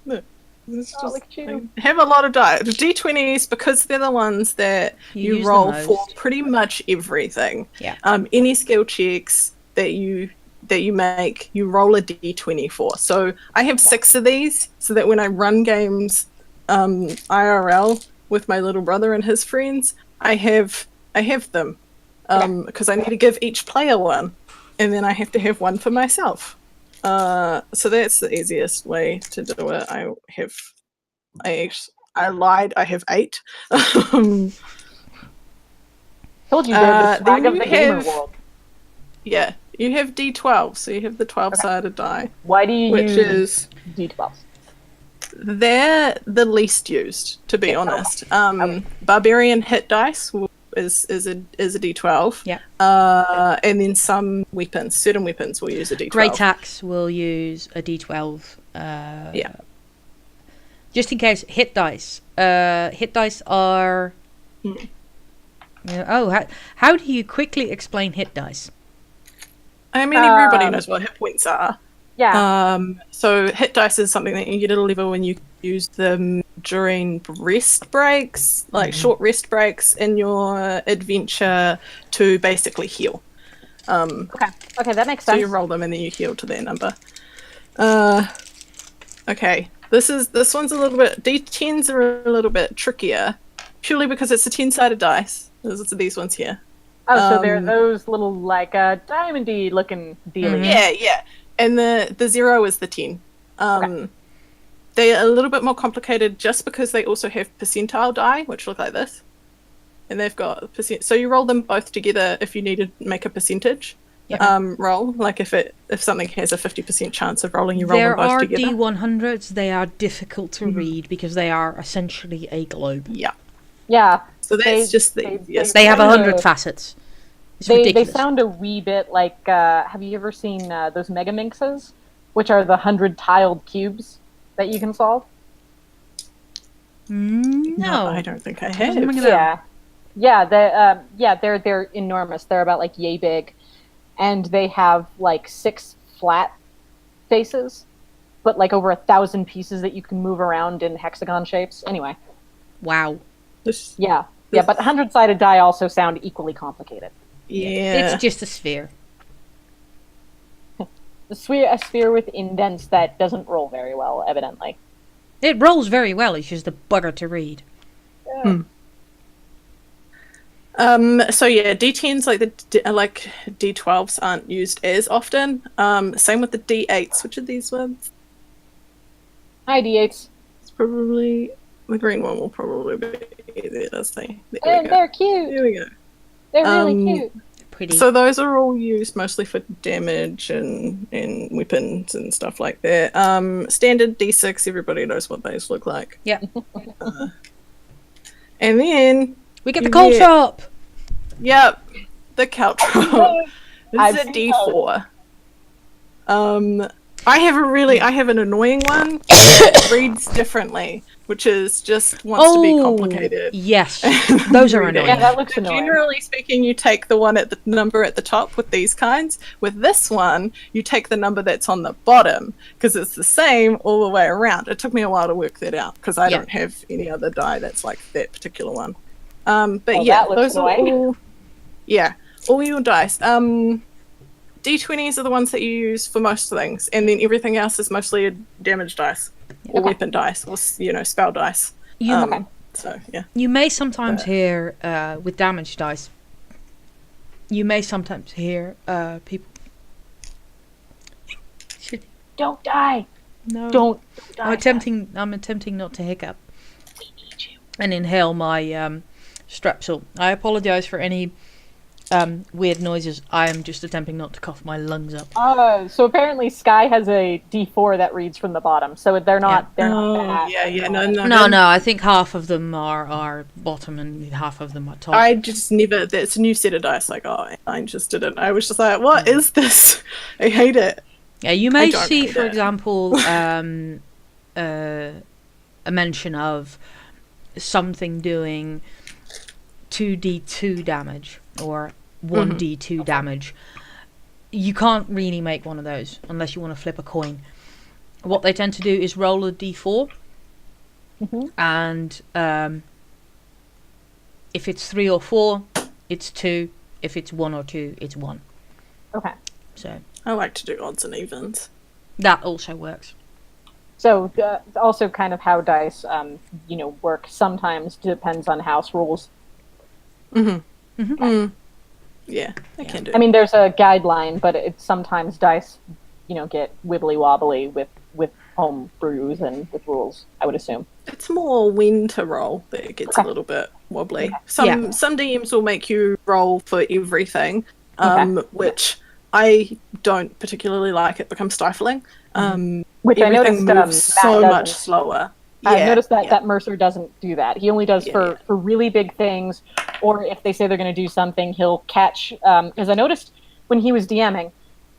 Look. It's Oh, look at you. I have a lot of dice. D20s, because they're the ones that You you use roll the for most. pretty much everything. Yeah. Any skill checks that you make, you roll a D20 for. So I have 6 of these, so that when I run games IRL with my little brother and his friends, I have them. Because I need to give each player one, and then I have to have one for myself. So that's the easiest way to do it. I lied. I have 8. Told you they're the swag then of the you gamer have- world. Yeah, you have D12, so you have the 12-sided die, Why do you which use is D12s? they're the least used, to be honest. Barbarian hit dice is a D12. Yeah. And then certain weapons will use a D12. Great Axe will use a D12. Yeah. Just in case, hit dice. Hit dice are. How do you quickly explain hit dice? I mean, everybody knows what hit points are. Yeah. So hit dice is something that you get at a level when you use them during rest breaks, like short rest breaks in your adventure to basically heal. Okay, that makes So sense. you roll them and then you heal to their number. Okay, this one's a little bit. D10s are a little bit trickier, purely because it's a 10-sided dice. These ones here. Oh, so they're those little like diamondy looking dealies. Yeah. And the 0 is the 10. They're a little bit more complicated just because they also have percentile die, which look like this. And they've got percent. So you roll them both together if you need to make a percentage. roll. Like if something has a 50% chance of rolling, you roll There them both are together. D100s. They are difficult to read because they are essentially a globe. Yeah. Yeah. So that's just the easiest. They have sound 100 facets. It's They ridiculous. sound a wee bit like. Have you ever seen those Megaminxes, which are the 100 tiled cubes that you can solve? No. I don't think I Doesn't have. ring a bell. Yeah. They're enormous. They're about like yay big, and they have like 6 flat faces, but like over 1,000 pieces that you can move around in hexagon shapes. Anyway, Wow. yeah, but 100-sided die also sound equally complicated. Yeah. It's just a sphere. A sphere with indents that doesn't roll very well, evidently. It rolls very well. It's just a bugger to read. So yeah, D10s like D12s aren't used as often. Same with the D8s. Which of these ones? Hi, D8s. It's probably the green one will probably be there. Let's see. And they're cute. There we go. They're really cute. Pretty. So those are all used mostly for damage and weapons and stuff like that. Standard D6, everybody knows what those look like. Yeah. And then We get the cold shop. Yep, the Caltron. I've This is a seen D4. I have an annoying one. It reads differently, which is just wants to be complicated. Yes, those are Read it. annoying. Yeah, that looks annoying. Generally speaking, you take the one at the number at the top with these kinds. With this one, you take the number that's on the bottom because it's the same all the way around. It took me a while to work that out because I don't have any other die that's like that particular one. But yeah, those are all. Yeah, all your dice. D20s are the ones that you use for most things, and then everything else is mostly a damage dice or weapon dice or spell dice. So yeah. You may sometimes hear with damage dice. You may sometimes hear people. Don't die. No. Don't die. I'm attempting not to hiccup. And inhale my strepsil. I apologize for any weird noises. I am just attempting not to cough my lungs up. So apparently Sky has a D4 that reads from the bottom, so they're not. They're not bad. No. I think half of them are bottom and half of them are top. I just never. That's a new set of dice. Like, I just didn't. I was just like, what is this? I hate it. Yeah, you may see, for example, a mention of something doing 2d2 damage or 1d2 damage. You can't really make one of those unless you want to flip a coin. What they tend to do is roll a d4 and if it's 3 or 4 it's 2, if it's 1 or 2 it's 1. Okay. So I like to do odds and evens. that also works. So also kind of how dice work sometimes depends on house rules. Yeah, I can do. I mean, there's a guideline, but it's sometimes dice, get wibbly wobbly with home brews and with rules, I would assume. It's more when to roll that it gets a little bit wobbly. Some DMs will make you roll for everything, which I don't particularly like. It becomes stifling. Which I everything noticed moves so much slower. I've noticed that Mercer doesn't do that. He only does for really big things, or if they say they're going to do something, he'll catch. Because I noticed when he was DMing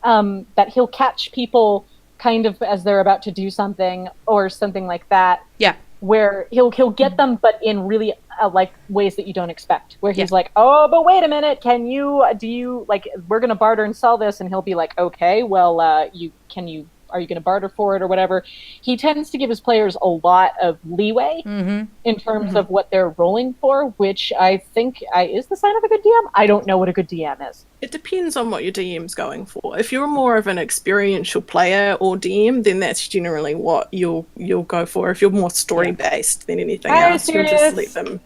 that he'll catch people kind of as they're about to do something or something like that. Yeah. Where he'll get them, but in really like ways that you don't expect. Where he's like, "Oh, but wait a minute, do you like? We're going to barter and sell this," and he'll be like, "Okay, well, are you going to barter for it or whatever?" He tends to give his players a lot of leeway in terms of what they're rolling for, which I think is the sign of a good DM. I don't know what a good DM is. It depends on what your DM's going for. If you're more of an experiential player or DM, then that's generally what you'll go for. If you're more story based than anything else, you'll just let them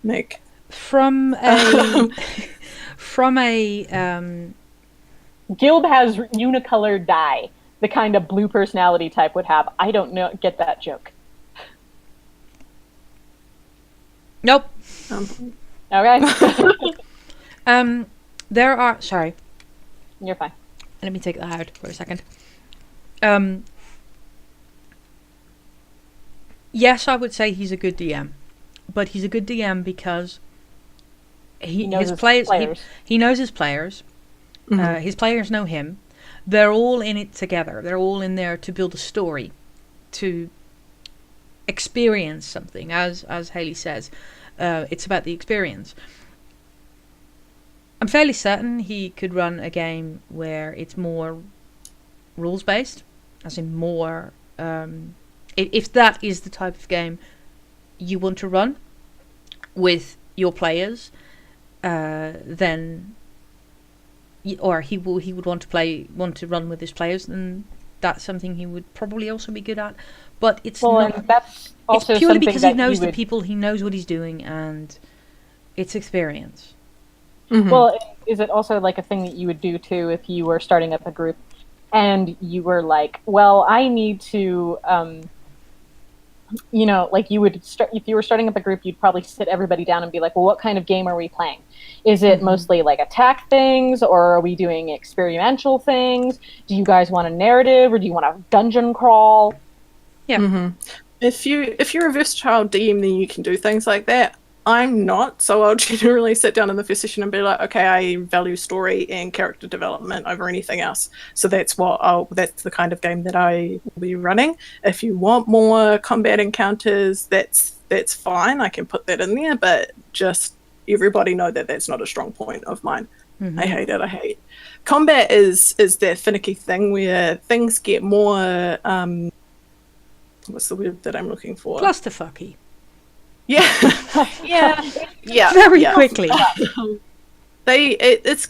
make. From a Gilb has unicolored die. The kind of blue personality type would have. I don't get that joke. Nope. Okay. There are You're fine. Let me take that out for a second. Yes, I would say he's a good DM, but he's a good DM because He knows his players. players. He knows his players. Mhm. His players know him. They're all in it together. They're all in there to build a story, to experience something. As Haley says, it's about the experience. I'm fairly certain he could run a game where it's more rules based, as in more. If that is the type of game you want to run with your players, then, or he would want to run with his players, then that's something he would probably also be good at. But it's not. And that's also It's purely something because he that knows the would, people, he knows what he's doing, and it's experience. Mhm. Well, is it also like a thing that you would do too if you were starting up a group and you were like, well, I need to, like you would start, if you were starting up a group, you'd probably sit everybody down and be like, well, what kind of game are we playing? Is it mostly like attack things, or are we doing experiential things? Do you guys want a narrative, or do you want a dungeon crawl? Yeah. Mm-hmm. If you're a versatile DM, then you can do things like that. I'm not, so I'll generally sit down in the first session and be like, okay, I value story and character development over anything else. So that's that's the kind of game that I will be running. If you want more combat encounters, that's fine. I can put that in there, but just everybody know that that's not a strong point of mine. Mm-hmm. I hate it. Combat is that finicky thing where things get more. What's the word that I'm looking for? Clusterfucky. Yeah, yeah. Very quickly. It's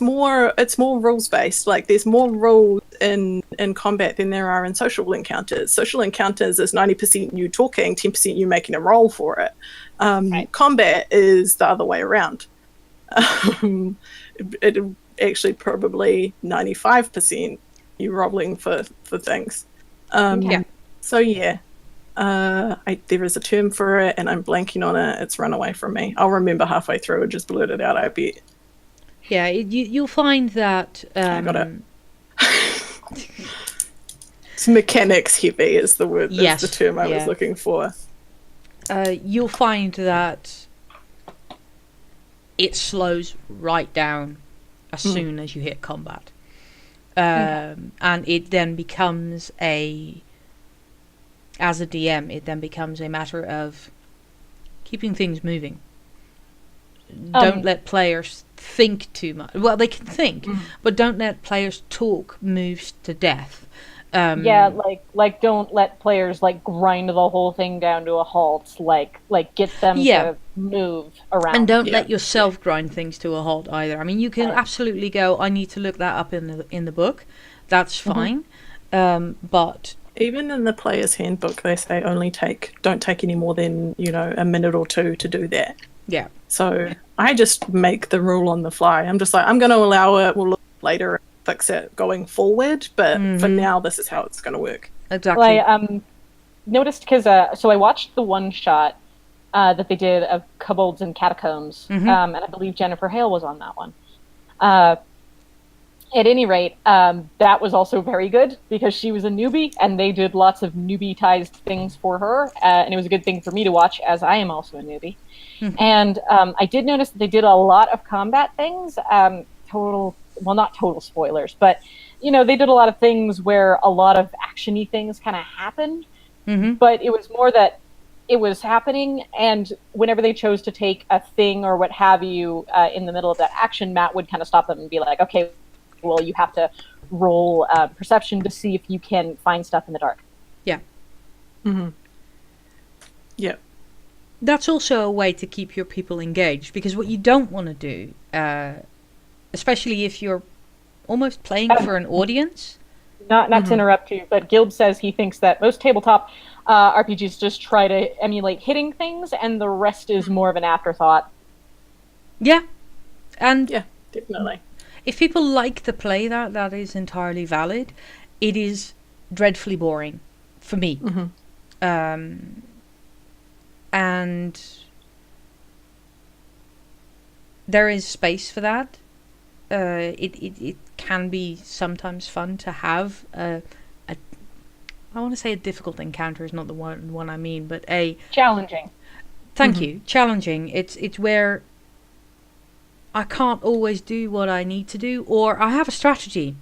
more rules based. Like there's more rules in combat than there are in social encounters. Social encounters is 90% you talking, 10% you making a roll for it. Right. Combat is the other way around. It actually probably 95% you rolling for things. Yeah. So yeah. There is a term for it, and I'm blanking on it. It's run away from me. I'll remember halfway through and just blurt it out, I bet. Yeah, you'll find that. I got it. It's mechanics heavy is the word. Yes, That's the term I was looking for. You'll find that it slows right down as soon as you hit combat. And it then becomes as a DM, it then becomes a matter of keeping things moving. Don't let players think too much. Well, they can think, but don't let players talk moves to death. Like don't let players like grind the whole thing down to a halt. Like get them to move around, and don't let yourself grind things to a halt either. I mean, you can absolutely go, I need to look that up in the book. That's fine, but even in the player's handbook, they say don't take any more than a minute or two to do that. Yeah. So I just make the rule on the fly. I'm just like, I'm going to allow it. We'll look later and fix it going forward. But for now, this is how it's going to work. Exactly. Well, I noticed because so I watched the one shot that they did of Kobolds and Catacombs, and I believe Jennifer Hale was on that one. At any rate, that was also very good because she was a newbie and they did lots of newbie-tized things for her. And it was a good thing for me to watch as I am also a newbie. And I did notice that they did a lot of combat things. Not total spoilers, but, they did a lot of things where a lot of action-y things kind of happened. But it was more that it was happening, and whenever they chose to take a thing or what have you in the middle of that action, Matt would kind of stop them and be like, okay, well, you have to roll perception to see if you can find stuff in the dark. Yeah. Yeah. That's also a way to keep your people engaged, because what you don't want to do, especially if you're almost playing for an audience. Not to interrupt you, but Gilb says he thinks that most tabletop RPGs just try to emulate hitting things, and the rest is more of an afterthought. Yeah. And yeah, definitely. If people like to play that is entirely valid. It is dreadfully boring for me. And there is space for that. it can be sometimes fun to have I want to say a difficult encounter is not the one I mean, but a challenging. Thank you. Challenging. It's where I can't always do what I need to do, or I have a strategy.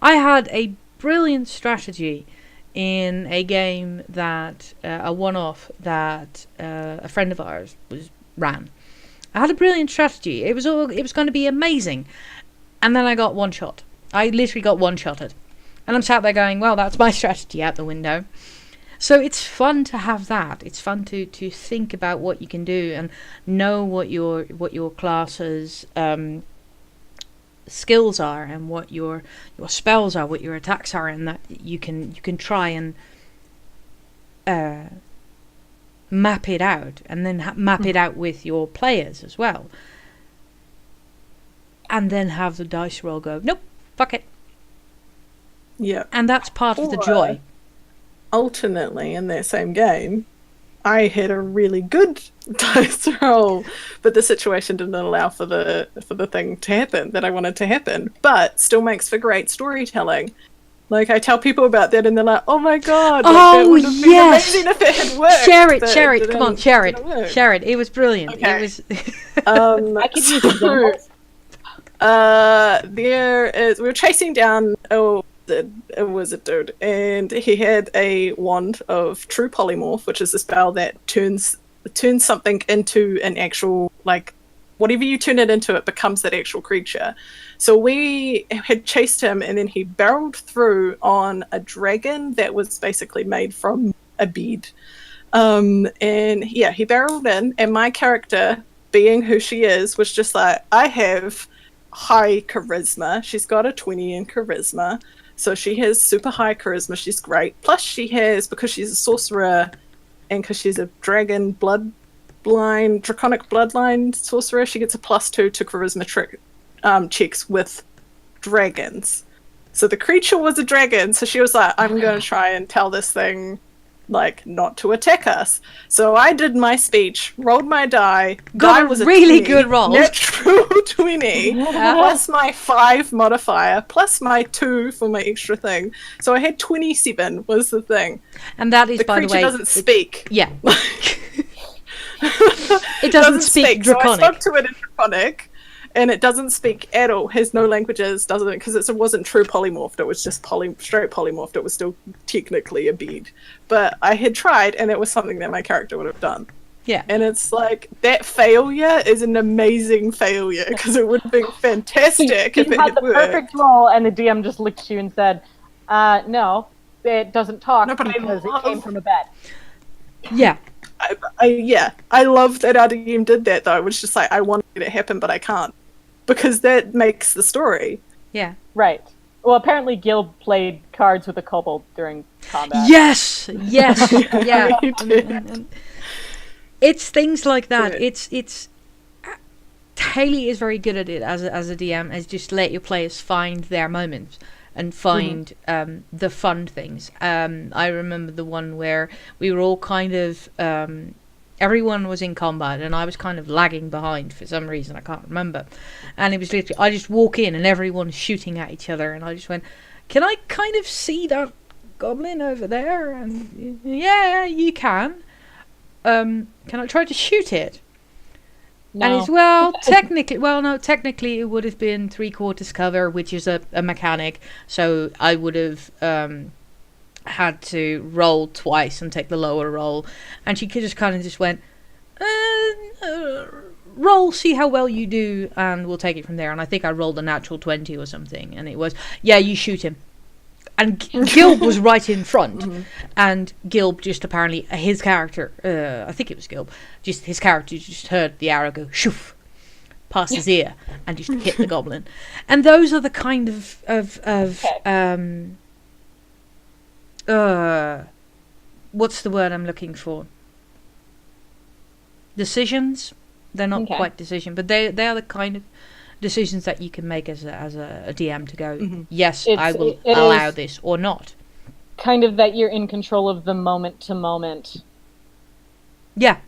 I had a brilliant strategy in a game that a one-off that a friend of ours ran. I had a brilliant strategy. It was going to be amazing, and then I got one shot. I literally got one-shotted, and I'm sat there going, "Well, that's my strategy out the window." So it's fun to have that. It's fun to think about what you can do and know what your class's skills are and what your spells are, what your attacks are, and that you can try and map it out, and then map it out with your players as well, and then have the dice roll go, nope, fuck it. Yeah, and that's part of the joy. Alternately, in that same game, I had a really good dice roll, but the situation didn't allow for the thing to happen that I wanted to happen. But still makes for great storytelling. Like, I tell people about that, and they're like, "Oh my god, that would have been amazing if it had worked." Share it. Come on, share it. It was brilliant. Okay. It was. I could use examples. We were chasing down it was a dude, and he had a wand of true polymorph, which is a spell that turns something into an actual, like, whatever you turn it into, it becomes that actual creature. So we had chased him, and then he barreled through on a dragon that was basically made from a bead. And yeah, he barreled in, and my character, being who she is, was just like, I have high charisma. She's got a 20 in charisma. So she has super high charisma. She's great. Plus she has, because she's a sorcerer and because she's a dragon draconic bloodline sorcerer, she gets a +2 to charisma checks with dragons. So the creature was a dragon. So she was like, I'm going to try and tell this thing, like, not to attack us. So I did my speech, rolled my die. Got was a really 20, good roll. Natural 20, plus my 5 modifier, plus my 2 for my extra thing. So I had 27 was the thing. And that is, by the way... The creature doesn't speak. Yeah. It doesn't speak Draconic. So I spoke to it in Draconic, and it doesn't speak at all, has no languages, doesn't, because it wasn't true polymorphed, it was just straight polymorphed, it was still technically a bead. But I had tried, and it was something that my character would have done. Yeah. And it's like, that failure is an amazing failure, because it would have been fantastic if it had the worked. Perfect roll, and the DM just looked at you and said, no, it doesn't talk because it came from a bed. Yeah. I love that our DM did that, though. It was just like, I want it to happen, but I can't. Because that makes the story. Yeah. Right. Well, apparently Gil played cards with a kobold during combat. Yes! Yeah. And it's things like that. Yeah. It's Haley is very good at it as a DM, as just let your players find their moments and find the fun things. I remember the one where we were all kind of... everyone was in combat, and I was kind of lagging behind for some reason. I can't remember. And it was literally, I just walk in, and everyone's shooting at each other, and I just went, can I kind of see that goblin over there? And yeah, you can. Can I try to shoot it? No. And it's, technically it would have been 3/4 cover, which is a mechanic, so I would have had to roll twice and take the lower roll, and she just kind of just went, roll, see how well you do, and we'll take it from there. And I think I rolled a natural 20 or something, and it was, yeah, you shoot him. And Gilb was right in front, and Gilb just apparently, his character, I think it was Gilb, just his character just heard the arrow go shoof past his ear and just hit the goblin. And those are the kind of what's the word I'm looking for? Decisions? They're not quite decision, but they are the kind of decisions that you can make as a DM to go, yes, I will allow this or not. Kind of that you're in control of the moment to moment. Yeah.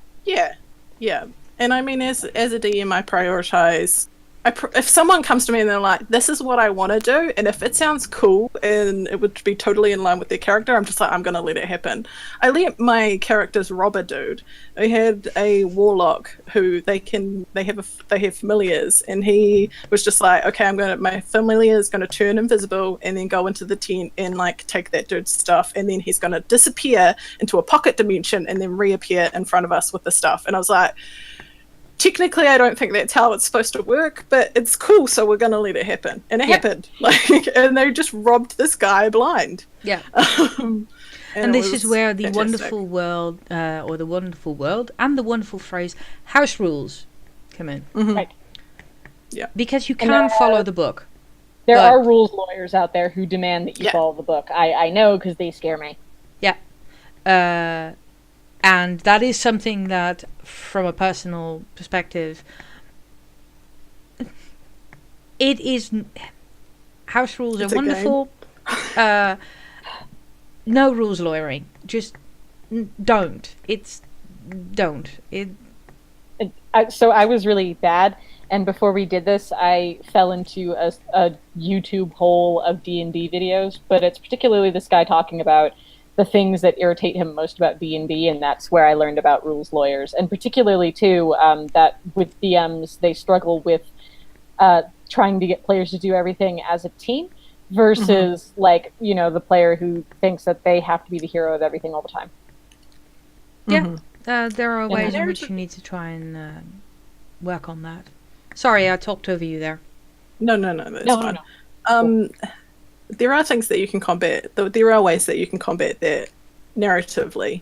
And I mean, as a DM, I prioritize if someone comes to me and they're like, this is what I want to do, and if it sounds cool and it would be totally in line with their character, I'm just like, I'm going to let it happen. I let my characters rob a dude. I had a warlock who they have familiars, and he was just like, okay, my familiar is going to turn invisible and then go into the tent and like take that dude's stuff, and then he's going to disappear into a pocket dimension and then reappear in front of us with the stuff. And I was like, technically, I don't think that's how it's supposed to work, but it's cool, so we're gonna let it happen. And it happened. And they just robbed this guy blind. Yeah. And this is where the fantastic. wonderful world, or the wonderful world, and the wonderful phrase house rules come in. Mm-hmm. Right. Yeah. Because you can follow the book. There But- are rules lawyers out there who demand that you follow the book. I know, because they scare me. Yeah. And that is something that, from a personal perspective, it is... House rules It's are a game. wonderful. No rules lawyering. Just don't. Don't. So I was really bad, and before we did this, I fell into a YouTube hole of D&D videos, but it's particularly this guy talking about the things that irritate him most about D&D, and that's where I learned about rules lawyers. And particularly, too, that with DMs, they struggle with trying to get players to do everything as a team versus, like, the player who thinks that they have to be the hero of everything all the time. Yeah. There are ways in there's which you need to try and work on that. Sorry, I talked over you there. No, that's No, fine. no. There are things that you can combat. There are ways that you can combat that narratively,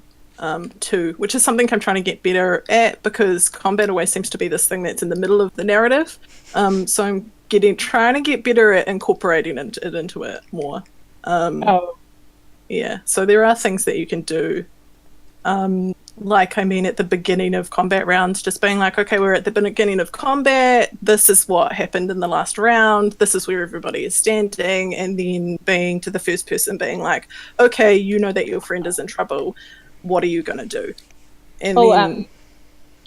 too, which is something I'm trying to get better at, because combat always seems to be this thing that's in the middle of the narrative. So I'm trying to get better at incorporating it into it more. Yeah, so there are things that you can do. At the beginning of combat rounds, just being like, okay, we're at the beginning of combat, this is what happened in the last round, this is where everybody is standing, and then being to the first person being like, okay, you know that your friend is in trouble, what are you going to do? And then...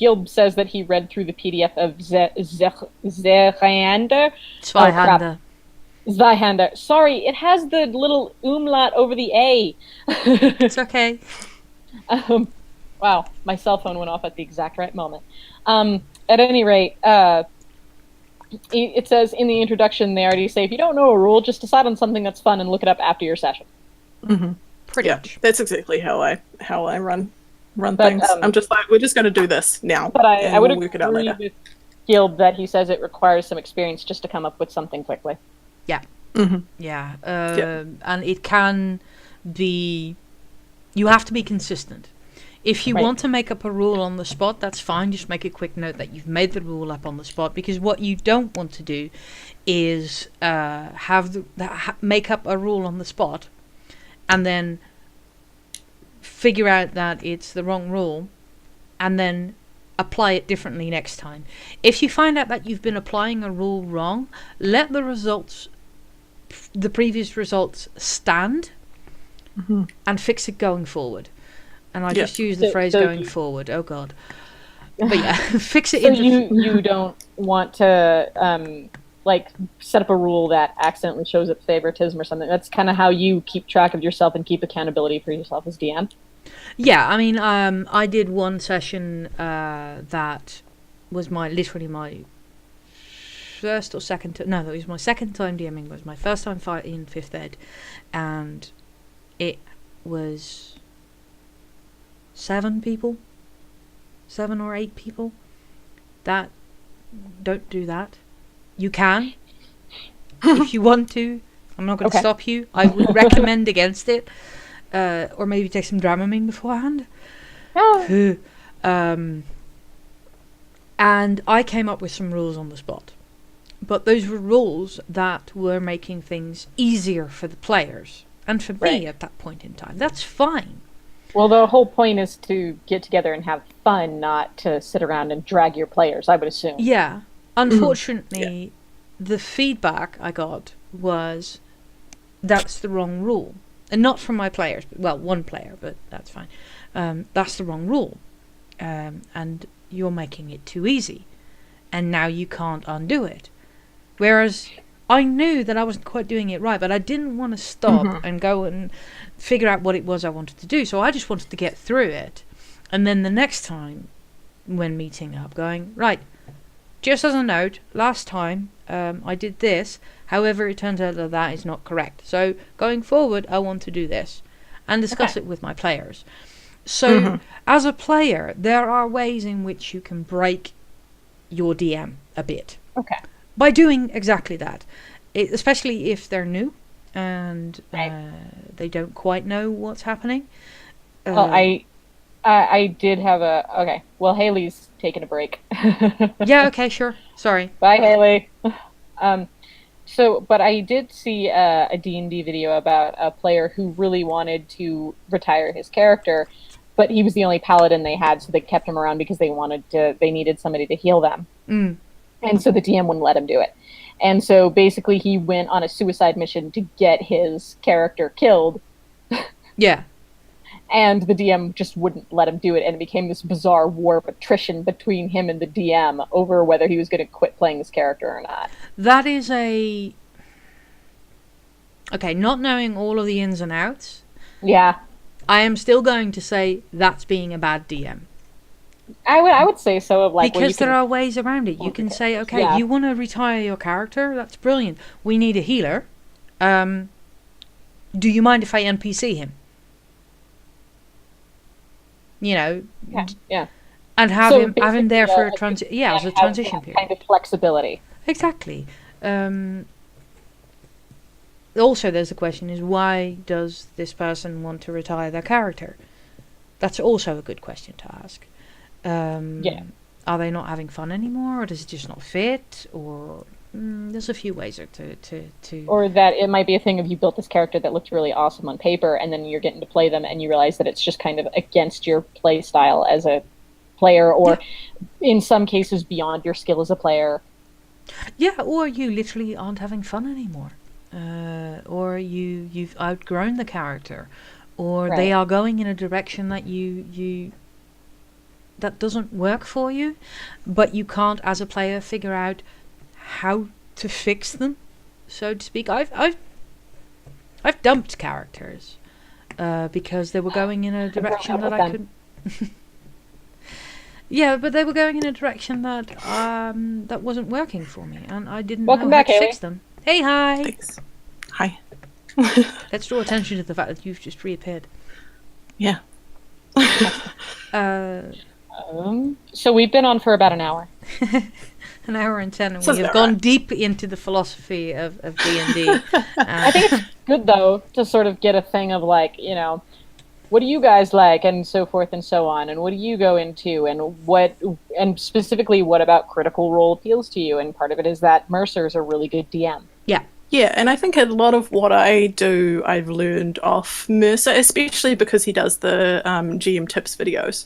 Gilb says that he read through the PDF of Zweihander. Zweihander. Sorry, it has the little umlaut over the A. It's okay. Wow, my cell phone went off at the exact right moment. At any rate, it says in the introduction, they already say, if you don't know a rule, just decide on something that's fun and look it up after your session. Mm-hmm. Pretty much. That's exactly how I run things. I'm just like, we're just going to do this now. But I would we'll work it out agree later. with Gilb that he says it requires some experience just to come up with something quickly. Yeah. Mm-hmm. Yeah. And it can be... You have to be consistent. If you want to make up a rule on the spot, that's fine. Just make a quick note that you've made the rule up on the spot, because what you don't want to do is make up a rule on the spot and then figure out that it's the wrong rule and then apply it differently next time. If you find out that you've been applying a rule wrong, let the previous results stand and fix it going forward. And I just use the phrase going forward. Oh, God. But yeah, fix it. So you don't want to set up a rule that accidentally shows up favoritism or something. That's kind of how you keep track of yourself and keep accountability for yourself as DM. Yeah, I mean, I did one session that was literally my first or second... No, that was my second time DMing. It was my first time fighting 5th Ed. And it was... 7 or 8 people. Don't do that. You can if you want to. I'm not going to stop you. I would recommend against it, or maybe take some Dramamine beforehand. And I came up with some rules on the spot, but those were rules that were making things easier for the players and for me at that point in time. That's fine. Well, the whole point is to get together and have fun, not to sit around and drag your players, I would assume. Yeah. Unfortunately, the feedback I got was that's the wrong rule. And not from my players. Well, one player, but that's fine. That's the wrong rule. And you're making it too easy. And now you can't undo it. Whereas I knew that I wasn't quite doing it right, but I didn't want to stop and go and figure out what it was I wanted to do. So I just wanted to get through it. And then the next time, when meeting up, going, right, just as a note, last time I did this. However, it turns out that that is not correct. So going forward, I want to do this. And discuss it with my players. So as a player, there are ways in which you can break your DM a bit. Okay. By doing exactly that. Especially if they're new and they don't quite know what's happening. Well, I did have a... Okay. Well, Haley's taking a break. Yeah, okay, sure. Sorry. Bye, Haley. But I did see a D&D video about a player who really wanted to retire his character, but he was the only paladin they had, so they kept him around because they needed somebody to heal them. And so the DM wouldn't let him do it. And so basically he went on a suicide mission to get his character killed. Yeah. And the DM just wouldn't let him do it, and it became this bizarre war of attrition between him and the DM over whether he was going to quit playing this character or not. That is a... Okay, not knowing all of the ins and outs. Yeah. I am still going to say that's being a bad DM. I would say so. Because there are ways around it. You can say, okay, you want to retire your character? That's brilliant. We need a healer. Do you mind if I NPC him? You know, and have him there for as a transition period. Kind of flexibility. Exactly. Also, there's the question: is why does this person want to retire their character? That's also a good question to ask. Are they not having fun anymore, or does it just not fit, or there's a few ways to... Or that it might be a thing of you built this character that looked really awesome on paper, and then you're getting to play them, and you realize that it's just kind of against your play style as a player, or in some cases beyond your skill as a player. Yeah, or you literally aren't having fun anymore. Or you've outgrown the character, or they are going in a direction that that doesn't work for you, but you can't, as a player, figure out how to fix them, so to speak. I've dumped characters because they were going in a direction that I couldn't. Yeah, but they were going in a direction that that wasn't working for me, and I didn't know how to fix them. Hey, hi. Thanks. Hi. Let's draw attention to the fact that you've just reappeared. Yeah. So we've been on for about an hour. An hour and 10, and we have gone deep into the philosophy of D&D. I think it's good, though, to sort of get a thing of, like, you know, what do you guys like, and so forth and so on, and what do you go into, and specifically, what about Critical Role appeals to you? And part of it is that Mercer's a really good DM. Yeah. Yeah, and I think a lot of what I do, I've learned off Mercer, especially because he does the GM tips videos.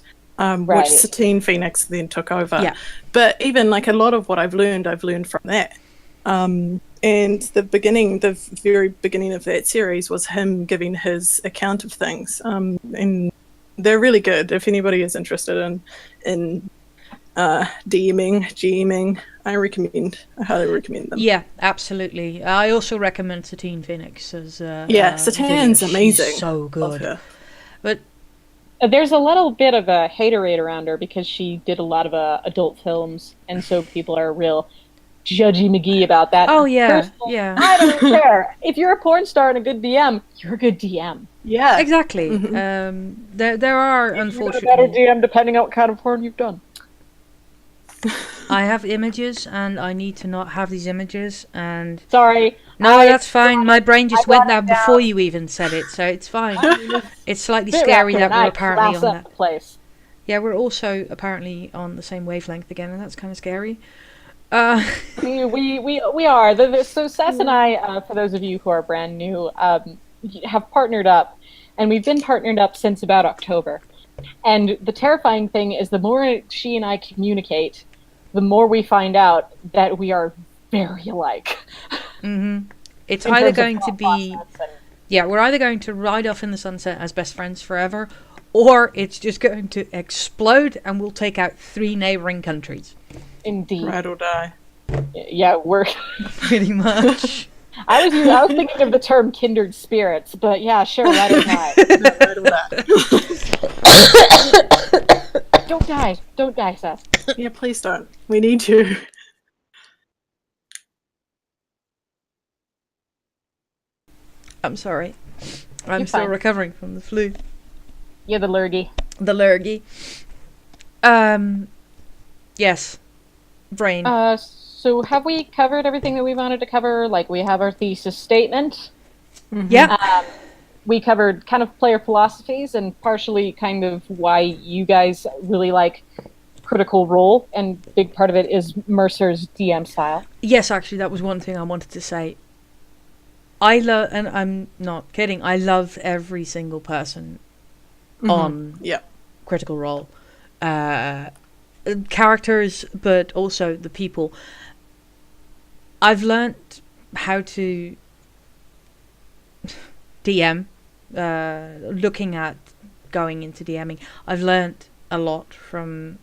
Which Satine Phoenix then took over. Yeah. But even like a lot of what I've learned from that. And the very beginning of that series was him giving his account of things. And they're really good. If anybody is interested in DMing, GMing, I highly recommend them. Yeah, absolutely. I also recommend Satine Phoenix as Satine's amazing. She's so good. Love her. But there's a little bit of a haterade around her because she did a lot of adult films, and so people are real judgy McGee about that. Oh, yeah. Personally, I don't care. If you're a porn star and a good DM, you're a good DM. Yeah. Exactly. There are, unfortunately... You're a better DM depending on what kind of porn you've done. I have images, and I need to not have these images, and... Sorry. No, that's fine. My brain just went there before you even said it, so it's fine. It's slightly scary that we're apparently on that place. Yeah, we're also apparently on the same wavelength again, and that's kind of scary. We are. So Sess and I, for those of you who are brand new, have partnered up, and we've been partnered up since about October. And the terrifying thing is the more she and I communicate, the more we find out that we are very alike. It's either going to be... Yeah, we're either going to ride off in the sunset as best friends forever, or it's just going to explode and we'll take out 3 neighboring countries. Indeed. Ride or die. Yeah, we're pretty much. I was thinking of the term kindred spirits, but yeah, sure, let it die. Don't die, Seth. Yeah, please don't. We need you. I'm sorry. I'm You're still fine. recovering from the flu. You're the lurgy. The lurgy. Yes. Brain. So have we covered everything that we wanted to cover? Like, we have our thesis statement. Yeah. We covered kind of player philosophies and partially kind of why you guys really like Critical Role, and big part of it is Mercer's DM style. Yes, actually, that was one thing I wanted to say. I love, and I'm not kidding, I love every single person on Critical Role. Characters, but also the people. I've learnt how to DM, looking at going into DMing. I've learnt a lot from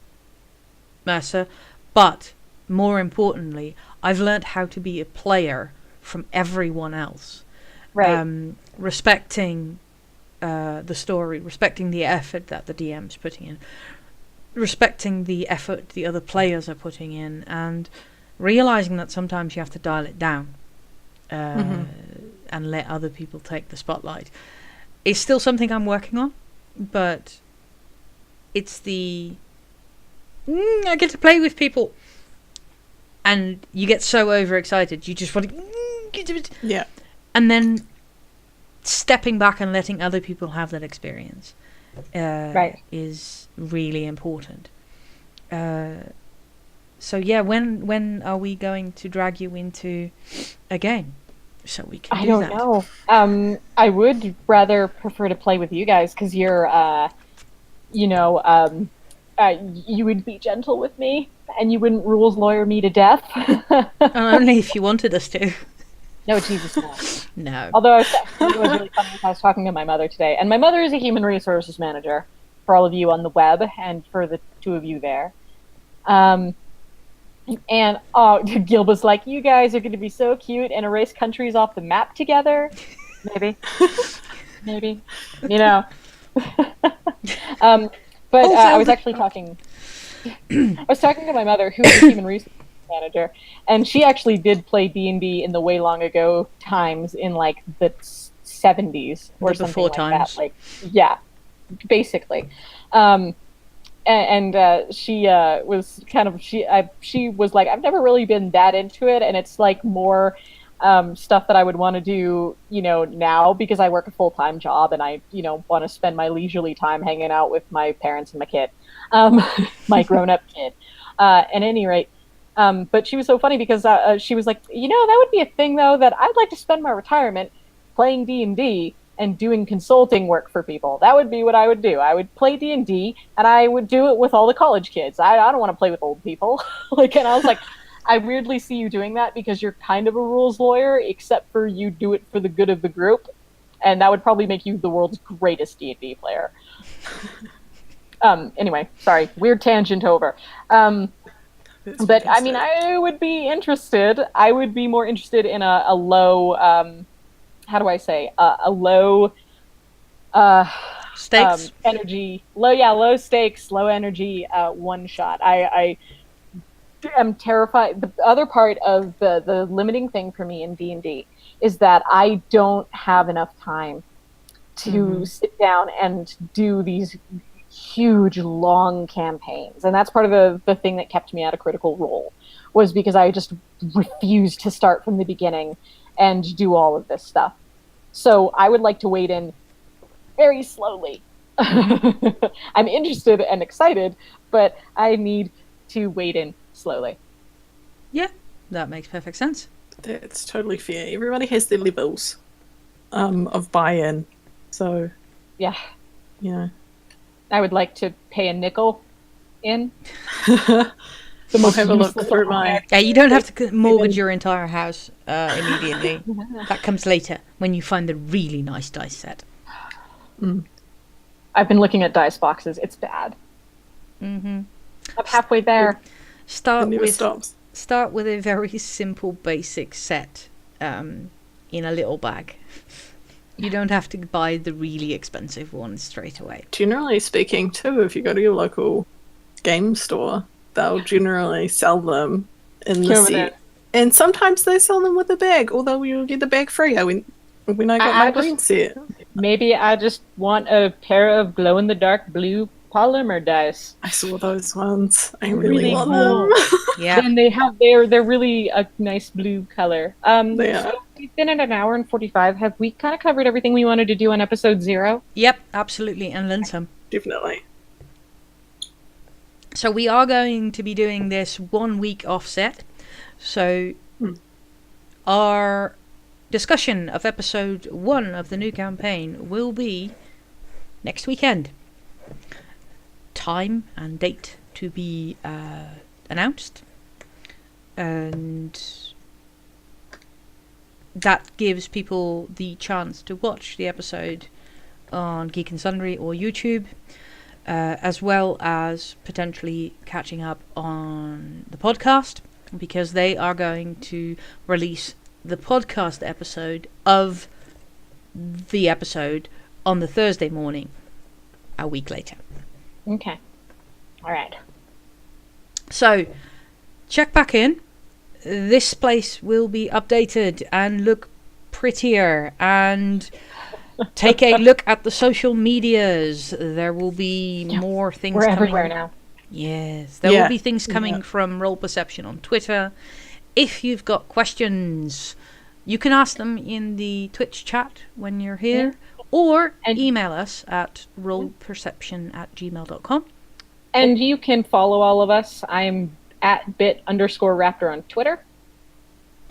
Mercer, but more importantly, I've learnt how to be a player from everyone else. Right. Respecting the story, respecting the effort that the DM's putting in, respecting the effort the other players are putting in, and realizing that sometimes you have to dial it down and let other people take the spotlight. It's still something I'm working on, but it's I get to play with people, and you get so overexcited, you just want to and then stepping back and letting other people have that experience is really important. So yeah, when are we going to drag you into a game so we can do that? I don't know. I would rather prefer to play with you guys because you're, you would be gentle with me and you wouldn't rules lawyer me to death. Only if you wanted us to. No, Jesus, no. No. Although it was really funny. I was talking to my mother today, and my mother is a human resources manager for all of you on the web and for the two of you there. And Gil was like, "You guys are going to be so cute and erase countries off the map together." Maybe, maybe, you know. But I was actually talking. I was talking to my mother, who is a human resources manager, and she actually did play D&D in the way long ago times in like the 70s or something before like times. that. Like, yeah, basically. She was kind of she was like, I've never really been that into it, and it's like more stuff that I would want to do, now because I work a full-time job and I, want to spend my leisurely time hanging out with my parents and my kid, my grown-up kid. At any rate, but she was so funny because she was like, that would be a thing though, that I'd like to spend my retirement playing D&D and doing consulting work for people. That would be what I would do. I would play D&D and I would do it with all the college kids. I don't want to play with old people. And I was like, I weirdly see you doing that because you're kind of a rules lawyer, except for you do it for the good of the group. And that would probably make you the world's greatest D&D player. Anyway, sorry, weird tangent over. But I mean, I would be interested. I would be more interested in a low, how do I say, a low stakes energy, low stakes, low energy one shot. I am terrified. The other part of the limiting thing for me in D&D is that I don't have enough time to sit down and do these huge long campaigns, and that's part of the thing that kept me out of Critical Role, was because I just refused to start from the beginning and do all of this stuff. So I would like to wade in very slowly. I'm interested and excited, but I need to wade in slowly. Yeah, that makes perfect sense. It's totally fair. Everybody has their levels of buy-in, so yeah. I would like to pay a nickel in. The most have a look through my. Yeah, you don't have to mortgage your entire house immediately. That comes later when you find the really nice dice set. I've been looking at dice boxes. It's bad. I'm halfway there. Start start with a very simple, basic set in a little bag. You don't have to buy the really expensive ones straight away. Generally speaking, too, if you go to your local game store, they'll generally sell them in the set. And sometimes they sell them with a bag, although you'll get the bag free when I got my green set. Maybe I just want a pair of glow-in-the-dark blue polymer dice. I saw those ones. I really want cool. them. Yeah. And they're really a nice blue color. They are. So we've been at an hour and 45. Have we kind of covered everything we wanted to do on episode 0? Yep, absolutely, and then some. Definitely. So we are going to be doing this 1 week offset. So our discussion of episode 1 of the new campaign will be next weekend. Time and date to be announced. And that gives people the chance to watch the episode on Geek and Sundry or YouTube. As well as potentially catching up on the podcast, because they are going to release the podcast episode of the episode on the Thursday morning, a week later. Okay. All right. So, check back in. This place will be updated and look prettier, and take a look at the social medias. There will be more things We're coming. everywhere now. Yes, there will be things coming from Roll Perception on Twitter. If you've got questions, you can ask them in the Twitch chat when you're here, or email us at rollperception@gmail.com. And you can follow all of us. I'm at @bit_raptor on Twitter.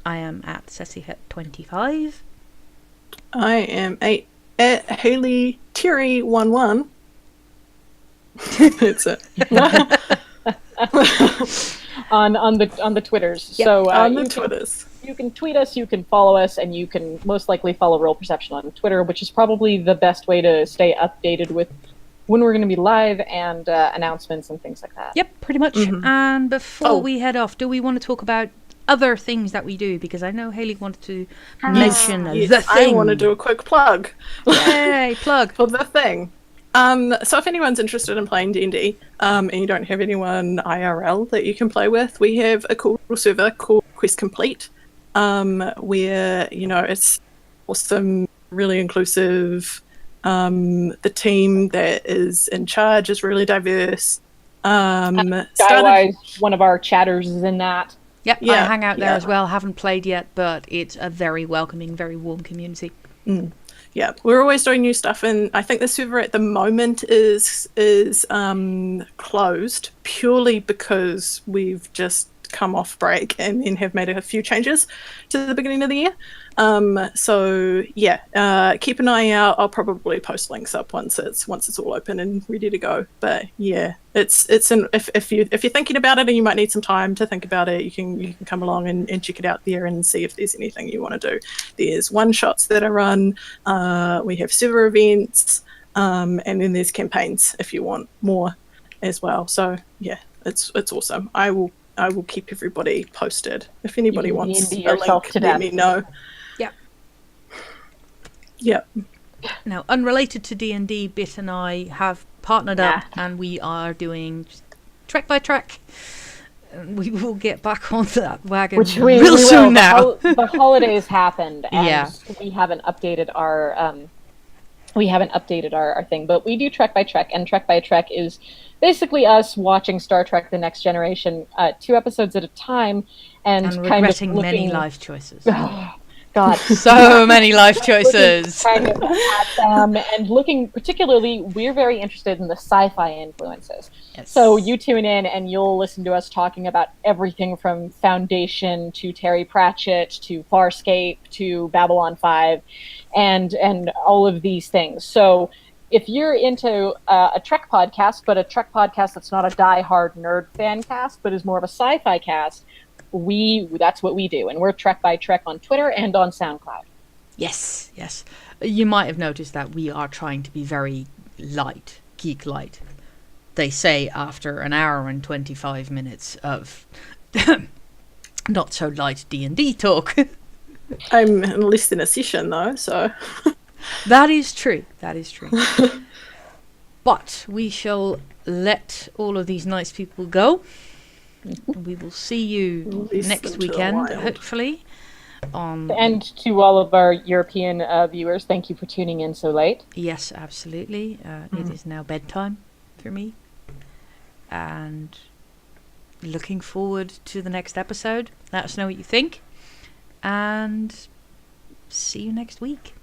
I am at SessyHet25. I am at Haley Terry 11. That's it. on the Twitters. Yep. So On the Twitters. You can tweet us, you can follow us, and you can most likely follow Roll Perception on Twitter, which is probably the best way to stay updated with when we're going to be live and announcements and things like that. Yep, pretty much. And before we head off, do we want to talk about other things that we do? Because I know Haley wanted to mention the thing. I want to do a quick plug. Yay, plug. For the thing. So if anyone's interested in playing D&D, and you don't have anyone IRL that you can play with, we have a cool server called Quest Complete, where, it's awesome, really inclusive. The team that is in charge is really diverse. Skywise, one of our chatters is in that. Yep, I hang out there as well. Haven't played yet, but it's a very welcoming, very warm community. Yeah, we're always doing new stuff, and I think the server at the moment is closed purely because we've just come off break and then have made a few changes to the beginning of the year. So keep an eye out. I'll probably post links up once it's all open and ready to go. But yeah, if you're thinking about it and you might need some time to think about it, you can come along and check it out there and see if there's anything you want to do. There's one shots that are run. We have server events, and then there's campaigns if you want more as well. So yeah, it's awesome. I will keep everybody posted. If anybody wants a link, let me know. Yep. Now, unrelated to D&D, Bit and I have partnered up, and we are doing Trek by Trek. We will get back on that wagon real soon now. The holidays happened, and we haven't updated our thing. But we do Trek by Trek, and Trek by Trek is basically us watching Star Trek: The Next Generation 2 episodes at a time, and kind regretting of looking, many life choices. God, so many life choices. Kind of at them, and looking particularly, we're very interested in the sci-fi influences. Yes. So you tune in and you'll listen to us talking about everything from Foundation to Terry Pratchett to Farscape to Babylon 5, and all of these things. So if you're into a Trek podcast, but a Trek podcast that's not a die-hard nerd fan cast, but is more of a sci-fi cast, that's what we do, and we're Trek by Trek on Twitter and on SoundCloud. Yes. You might have noticed that we are trying to be very light, geek light. They say after an hour and 25 minutes of not so light D&D talk. I'm less than a session though, so That is true. That is true. But we shall let all of these nice people go. We will see you Release them next to the weekend, wild. hopefully. And to all of our European viewers, thank you for tuning in so late. Yes, absolutely. It is now bedtime for me. And looking forward to the next episode. Let us know what you think. And see you next week.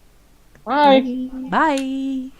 Bye. Bye.